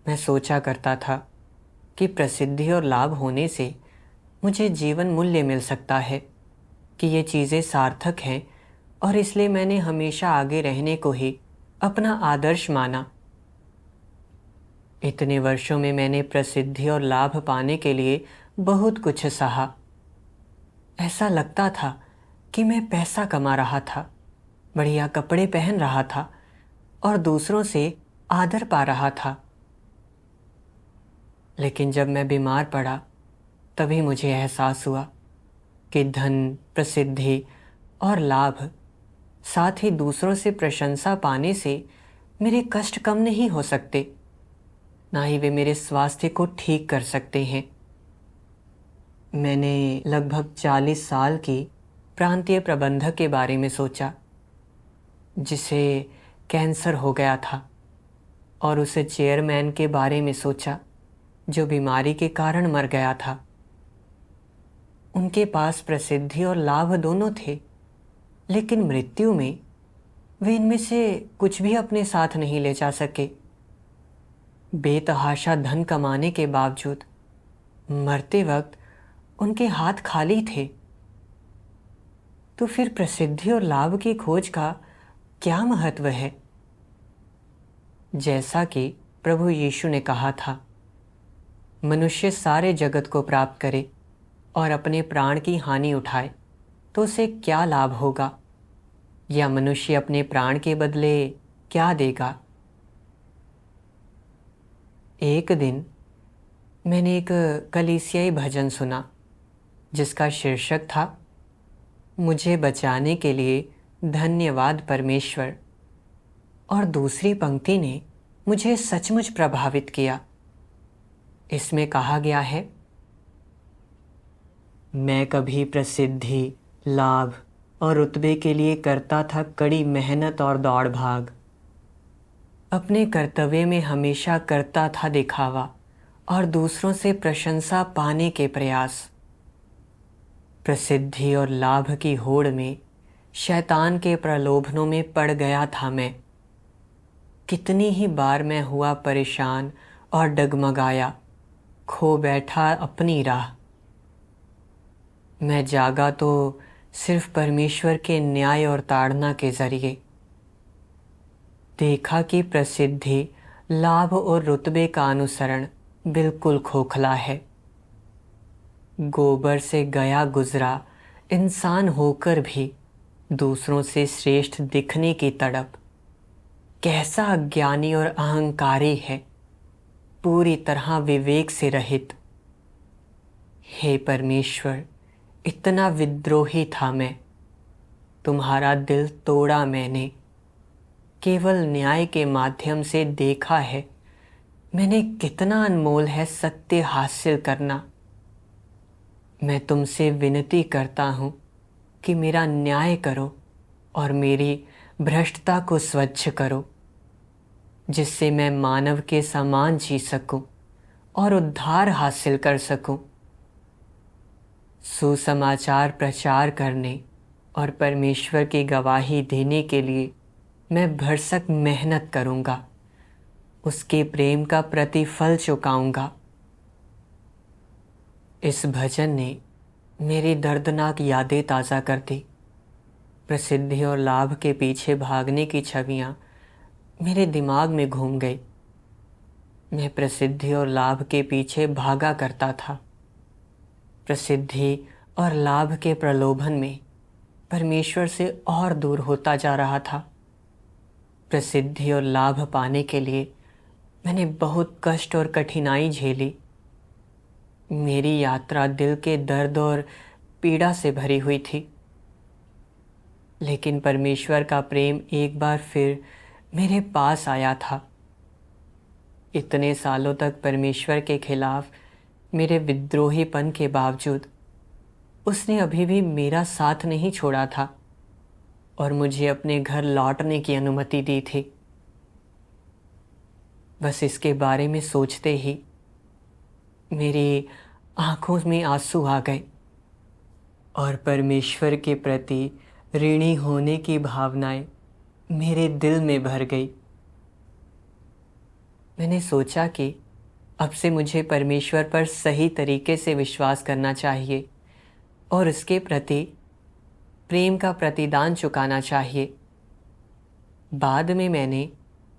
मैं सोचा करता था कि प्रसिद्धि और लाभ होने से मुझे जीवन मूल्य मिल सकता है, कि ये चीज़ें सार्थक हैं, और इसलिए मैंने हमेशा आगे रहने को ही अपना आदर्श माना। इतने वर्षों में मैंने प्रसिद्धि और लाभ पाने के लिए बहुत कुछ सहा। ऐसा लगता था कि मैं पैसा कमा रहा था, बढ़िया कपड़े पहन रहा था और दूसरों से आदर पा रहा था। लेकिन जब मैं बीमार पड़ा, तभी मुझे एहसास हुआ कि धन, प्रसिद्धि और लाभ, साथ ही दूसरों से प्रशंसा पाने से मेरे कष्ट कम नहीं हो सकते, ना ही वे मेरे स्वास्थ्य को ठीक कर सकते हैं। मैंने लगभग 40 साल की प्रांतीय प्रबंधक के बारे में सोचा, जिसे कैंसर हो गया था, और उसे चेयरमैन के बारे में सोचा जो बीमारी के कारण मर गया था। उनके पास प्रसिद्धि और लाभ दोनों थे, लेकिन मृत्यु में वे इनमें से कुछ भी अपने साथ नहीं ले जा सके। बेतहाशा धन कमाने के बावजूद मरते वक्त उनके हाथ खाली थे। तो फिर प्रसिद्धि और लाभ की खोज का क्या महत्व है? जैसा कि प्रभु यीशु ने कहा था, मनुष्य सारे जगत को प्राप्त करे और अपने प्राण की हानि उठाए तो उसे क्या लाभ होगा? या मनुष्य अपने प्राण के बदले क्या देगा? एक दिन मैंने एक कलीसियाई भजन सुना, जिसका शीर्षक था, मुझे बचाने के लिए धन्यवाद परमेश्वर। और दूसरी पंक्ति ने मुझे सचमुच प्रभावित किया। इसमें कहा गया है, मैं कभी प्रसिद्धि, लाभ और रुतबे के लिए करता था कड़ी मेहनत और दौड़ भाग। अपने कर्तव्य में हमेशा करता था दिखावा और दूसरों से प्रशंसा पाने के प्रयास। प्रसिद्धि और लाभ की होड़ में शैतान के प्रलोभनों में पड़ गया था मैं। कितनी ही बार मैं हुआ परेशान और डगमगाया, खो बैठा अपनी राह। मैं जागा तो सिर्फ परमेश्वर के न्याय और ताड़ना के जरिए। देखा कि प्रसिद्धि, लाभ और रुतबे का अनुसरण बिल्कुल खोखला है। गोबर से गया गुजरा इंसान होकर भी दूसरों से श्रेष्ठ दिखने की तड़प कैसा अज्ञानी और अहंकारी है, पूरी तरह विवेक से रहित। हे परमेश्वर, इतना विद्रोही था मैं, तुम्हारा दिल तोड़ा मैंने। केवल न्याय के माध्यम से देखा है मैंने कितना अनमोल है सत्य हासिल करना। मैं तुमसे विनती करता हूँ कि मेरा न्याय करो और मेरी भ्रष्टता को स्वच्छ करो, जिससे मैं मानव के समान जी सकूं और उद्धार हासिल कर सकूं। सुसमाचार प्रचार करने और परमेश्वर की गवाही देने के लिए मैं भरसक मेहनत करूंगा, उसके प्रेम का प्रतिफल चुकाऊंगा। इस भजन ने मेरी दर्दनाक यादें ताज़ा कर दी। प्रसिद्धि और लाभ के पीछे भागने की छवियां मेरे दिमाग में घूम गई। मैं प्रसिद्धि और लाभ के पीछे भागा करता था। प्रसिद्धि और लाभ के प्रलोभन में परमेश्वर से और दूर होता जा रहा था। प्रसिद्धि और लाभ पाने के लिए मैंने बहुत कष्ट और कठिनाई झेली। मेरी यात्रा दिल के दर्द और पीड़ा से भरी हुई थी। लेकिन परमेश्वर का प्रेम एक बार फिर मेरे पास आया था। इतने सालों तक परमेश्वर के खिलाफ मेरे विद्रोहीपन के बावजूद उसने अभी भी मेरा साथ नहीं छोड़ा था और मुझे अपने घर लौटने की अनुमति दी थी। बस इसके बारे में सोचते ही मेरी आंखों में आंसू आ गए और परमेश्वर के प्रति ऋणी होने की भावनाएं मेरे दिल में भर गई। मैंने सोचा कि अब से मुझे परमेश्वर पर सही तरीके से विश्वास करना चाहिए और उसके प्रति प्रेम का प्रतिदान चुकाना चाहिए। बाद में मैंने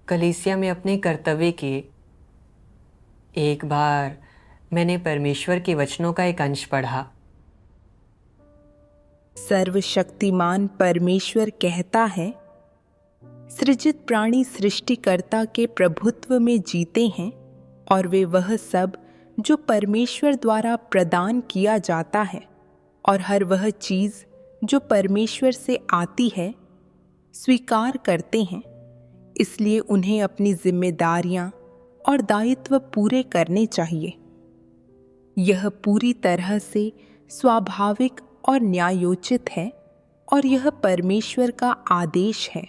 कलीसिया में अपने कर्तव्य किए। एक बार मैंने परमेश्वर के वचनों का एक अंश पढ़ा। सर्वशक्तिमान परमेश्वर कहता है, सृजित प्राणी सृष्टिकर्ता के प्रभुत्व में जीते हैं और वे वह सब जो परमेश्वर द्वारा प्रदान किया जाता है और हर वह चीज़ जो परमेश्वर से आती है स्वीकार करते हैं। इसलिए उन्हें अपनी जिम्मेदारियां और दायित्व पूरे करने चाहिए। यह पूरी तरह से स्वाभाविक और न्यायोचित है और यह परमेश्वर का आदेश है।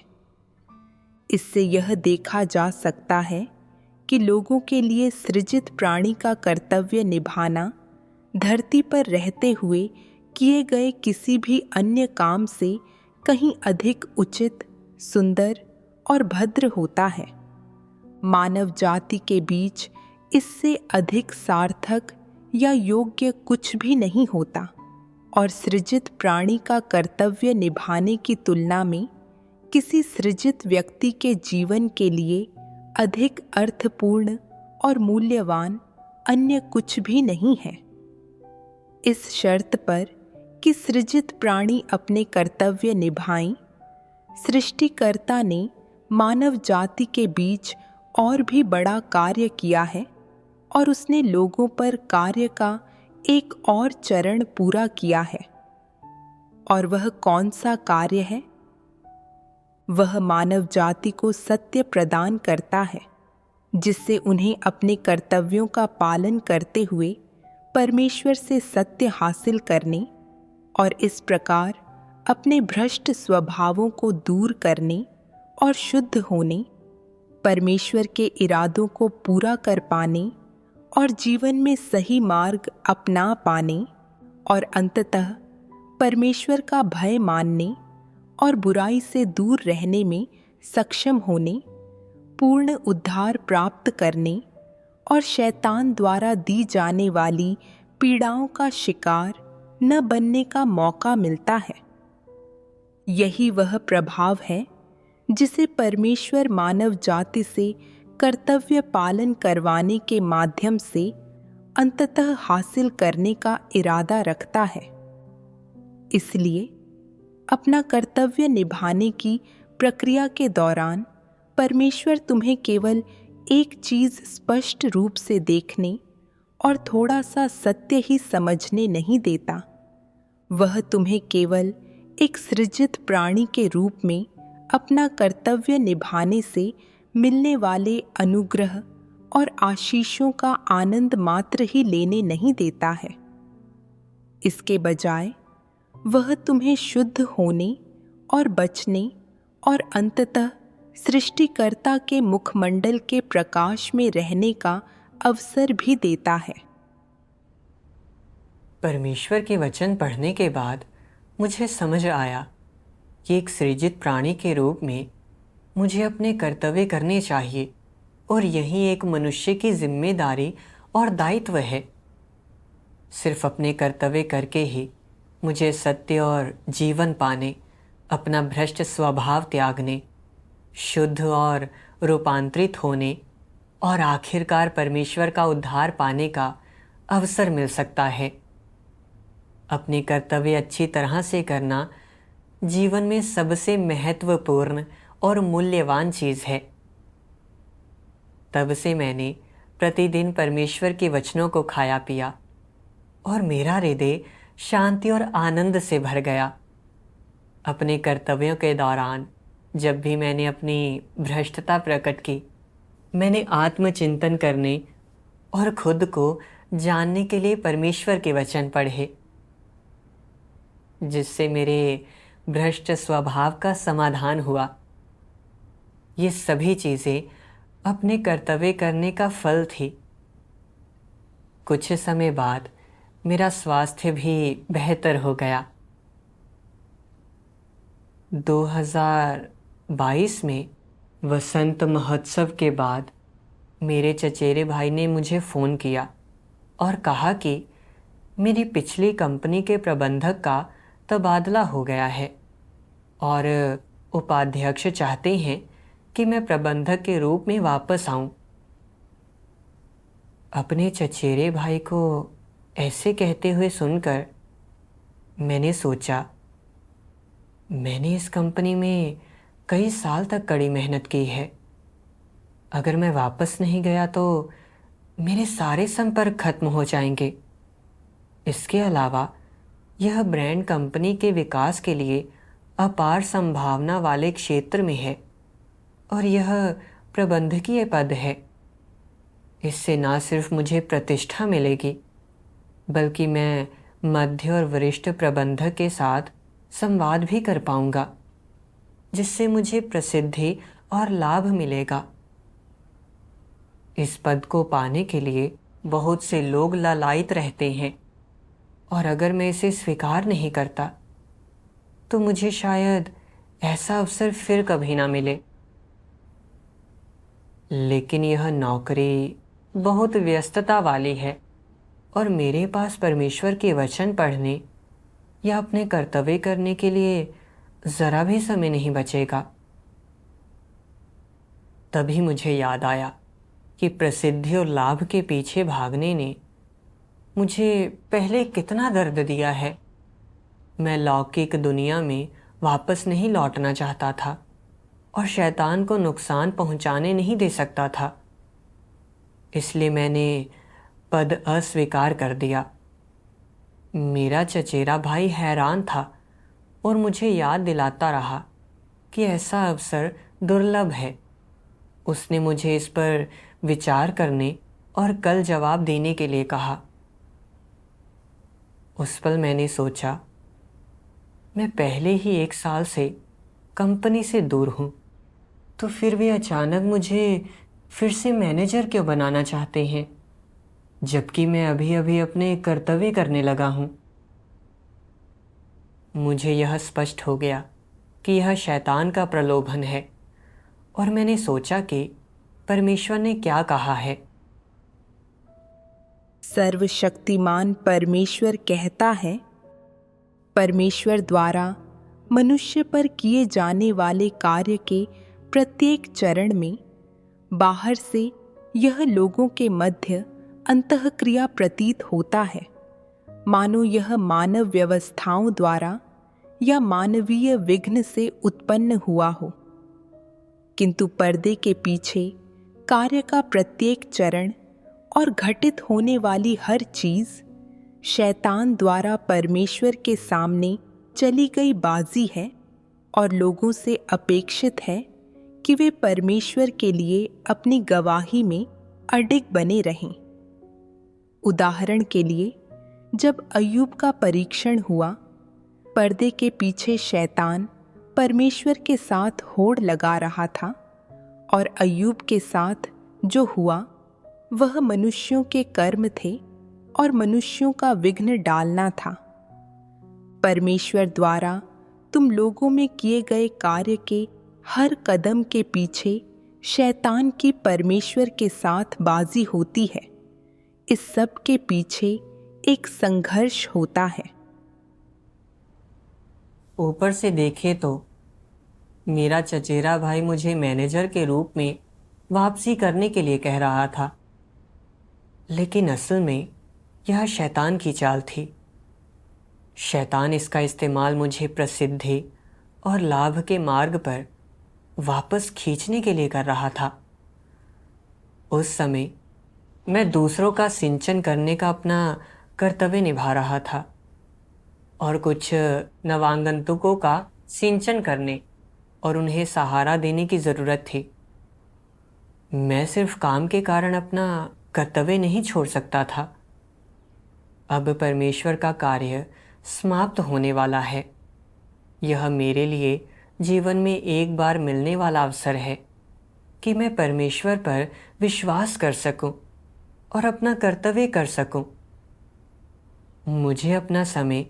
इससे यह देखा जा सकता है कि लोगों के लिए सृजित प्राणी का कर्तव्य निभाना धरती पर रहते हुए किए गए किसी भी अन्य काम से कहीं अधिक उचित, सुंदर और भद्र होता है। मानव जाति के बीच इससे अधिक सार्थक या योग्य कुछ भी नहीं होता और सृजित प्राणी का कर्तव्य निभाने की तुलना में किसी सृजित व्यक्ति के जीवन के लिए अधिक अर्थपूर्ण और मूल्यवान अन्य कुछ भी नहीं है। इस शर्त पर कि सृजित प्राणी अपने कर्तव्य निभाएं, सृष्टिकर्ता ने मानव जाति के बीच और भी बड़ा कार्य किया है और उसने लोगों पर कार्य का एक और चरण पूरा किया है। और वह कौन सा कार्य है? वह मानव जाति को सत्य प्रदान करता है, जिससे उन्हें अपने कर्तव्यों का पालन करते हुए परमेश्वर से सत्य हासिल करने और इस प्रकार अपने भ्रष्ट स्वभावों को दूर करने और शुद्ध होने, परमेश्वर के इरादों को पूरा कर पाने और जीवन में सही मार्ग अपना पाने और अंततः परमेश्वर का भय मानने और बुराई से दूर रहने में सक्षम होने, पूर्ण उद्धार प्राप्त करने और शैतान द्वारा दी जाने वाली पीड़ाओं का शिकार न बनने का मौका मिलता है। यही वह प्रभाव है जिसे परमेश्वर मानव जाति से कर्तव्य पालन करवाने के माध्यम से अंततः हासिल करने का इरादा रखता है। इसलिए अपना कर्तव्य निभाने की प्रक्रिया के दौरान परमेश्वर तुम्हें केवल एक चीज़ स्पष्ट रूप से देखने और थोड़ा सा सत्य ही समझने नहीं देता। वह तुम्हें केवल एक सृजित प्राणी के रूप में अपना कर्तव्य निभाने से मिलने वाले अनुग्रह और आशीषों का आनंद मात्र ही लेने नहीं देता है। इसके बजाय वह तुम्हें शुद्ध होने और बचने और अंततः सृष्टिकर्ता के मुखमंडल के प्रकाश में रहने का अवसर भी देता है। परमेश्वर के वचन पढ़ने के बाद मुझे समझ आया कि एक सृजित प्राणी के रूप में मुझे अपने कर्तव्य करने चाहिए और यही एक मनुष्य की जिम्मेदारी और दायित्व है। सिर्फ अपने कर्तव्य करके ही मुझे सत्य और जीवन पाने, अपना भ्रष्ट स्वभाव त्यागने, शुद्ध और रूपांतरित होने और आखिरकार परमेश्वर का उद्धार पाने का अवसर मिल सकता है। अपने कर्तव्य अच्छी तरह से करना जीवन में सबसे महत्वपूर्ण और मूल्यवान चीज़ है। तब से मैंने प्रतिदिन परमेश्वर के वचनों को खाया पिया और मेरा हृदय शांति और आनंद से भर गया। अपने कर्तव्यों के दौरान जब भी मैंने अपनी भ्रष्टता प्रकट की, मैंने आत्मचिंतन करने और खुद को जानने के लिए परमेश्वर के वचन पढ़े, जिससे मेरे भ्रष्ट स्वभाव का समाधान हुआ। ये सभी चीज़ें अपने कर्तव्य करने का फल थी। कुछ समय बाद मेरा स्वास्थ्य भी बेहतर हो गया। 2022 में वसंत महोत्सव के बाद मेरे चचेरे भाई ने मुझे फ़ोन किया और कहा कि मेरी पिछली कंपनी के प्रबंधक का तबादला हो गया है और उपाध्यक्ष चाहते हैं कि मैं प्रबंधक के रूप में वापस आऊं। अपने चचेरे भाई को ऐसे कहते हुए सुनकर मैंने सोचा, मैंने इस कंपनी में कई साल तक कड़ी मेहनत की है। अगर मैं वापस नहीं गया तो मेरे सारे संपर्क खत्म हो जाएंगे। इसके अलावा यह ब्रांड कंपनी के विकास के लिए अपार संभावना वाले क्षेत्र में है और यह प्रबंधकीय पद है। इससे न सिर्फ मुझे प्रतिष्ठा मिलेगी, बल्कि मैं मध्य और वरिष्ठ प्रबंधक के साथ संवाद भी कर पाऊंगा, जिससे मुझे प्रसिद्धि और लाभ मिलेगा। इस पद को पाने के लिए बहुत से लोग लालायित रहते हैं और अगर मैं इसे स्वीकार नहीं करता तो मुझे शायद ऐसा अवसर फिर कभी ना मिले। लेकिन यह नौकरी बहुत व्यस्तता वाली है और मेरे पास परमेश्वर के वचन पढ़ने या अपने कर्तव्य करने के लिए ज़रा भी समय नहीं बचेगा। तभी मुझे याद आया कि प्रसिद्धि और लाभ के पीछे भागने ने मुझे पहले कितना दर्द दिया है। मैं लौकिक दुनिया में वापस नहीं लौटना चाहता था और शैतान को नुकसान पहुंचाने नहीं दे सकता था। इसलिए मैंने पद अस्वीकार कर दिया। मेरा चचेरा भाई हैरान था और मुझे याद दिलाता रहा कि ऐसा अवसर दुर्लभ है। उसने मुझे इस पर विचार करने और कल जवाब देने के लिए कहा। उस पल मैंने सोचा, मैं पहले ही 1 साल से कंपनी से दूर हूँ, तो फिर भी अचानक मुझे फिर से मैनेजर क्यों बनाना चाहते हैं, जबकि मैं अभी अभी अपने कर्तव्य करने लगा हूँ। मुझे यह स्पष्ट हो गया कि यह शैतान का प्रलोभन है और मैंने सोचा कि परमेश्वर ने क्या कहा है। सर्वशक्तिमान परमेश्वर कहता है, परमेश्वर द्वारा मनुष्य पर किए जाने वाले कार्य के प्रत्येक चरण में बाहर से यह लोगों के मध्य अंतःक्रिया प्रतीत होता है, मानो यह मानव व्यवस्थाओं द्वारा या मानवीय विघ्न से उत्पन्न हुआ हो। किंतु पर्दे के पीछे कार्य का प्रत्येक चरण और घटित होने वाली हर चीज शैतान द्वारा परमेश्वर के सामने चली गई बाजी है और लोगों से अपेक्षित है कि वे परमेश्वर के लिए अपनी गवाही में अडिग बने रहें। उदाहरण के लिए, जब अय्यूब का परीक्षण हुआ, पर्दे के पीछे शैतान परमेश्वर के साथ होड़ लगा रहा था और अय्यूब के साथ जो हुआ वह मनुष्यों के कर्म थे और मनुष्यों का विघ्न डालना था। परमेश्वर द्वारा तुम लोगों में किए गए कार्य के हर कदम के पीछे शैतान की परमेश्वर के साथ बाजी होती है। इस सब के पीछे एक संघर्ष होता है। ऊपर से देखे तो मेरा चचेरा भाई मुझे मैनेजर के रूप में वापसी करने के लिए कह रहा था, लेकिन असल में यह शैतान की चाल थी। शैतान इसका इस्तेमाल मुझे प्रसिद्धि और लाभ के मार्ग पर वापस खींचने के लिए कर रहा था। उस समय मैं दूसरों का सिंचन करने का अपना कर्तव्य निभा रहा था और कुछ नवागंतुकों का सिंचन करने और उन्हें सहारा देने की ज़रूरत थी। मैं सिर्फ काम के कारण अपना कर्तव्य नहीं छोड़ सकता था। अब परमेश्वर का कार्य समाप्त होने वाला है। यह मेरे लिए जीवन में एक बार मिलने वाला अवसर है कि मैं परमेश्वर पर विश्वास कर सकूं और अपना कर्तव्य कर सकूं। मुझे अपना समय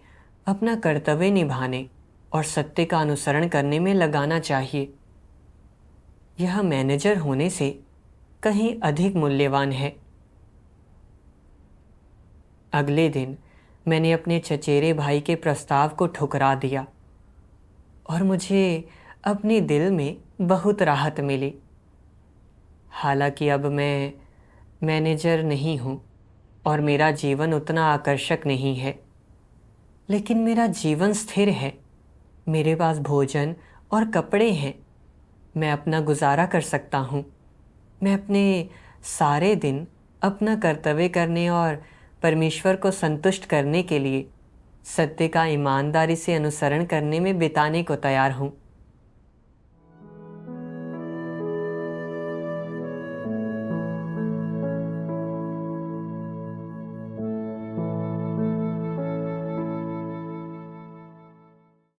अपना कर्तव्य निभाने और सत्य का अनुसरण करने में लगाना चाहिए। यह मैनेजर होने से कहीं अधिक मूल्यवान है। अगले दिन मैंने अपने चचेरे भाई के प्रस्ताव को ठुकरा दिया और मुझे अपने दिल में बहुत राहत मिली। हालांकि अब मैं मैनेजर नहीं हूँ और मेरा जीवन उतना आकर्षक नहीं है, लेकिन मेरा जीवन स्थिर है। मेरे पास भोजन और कपड़े हैं। मैं अपना गुजारा कर सकता हूँ। मैं अपने सारे दिन अपना कर्तव्य करने और परमेश्वर को संतुष्ट करने के लिए सत्य का ईमानदारी से अनुसरण करने में बिताने को तैयार हूँ।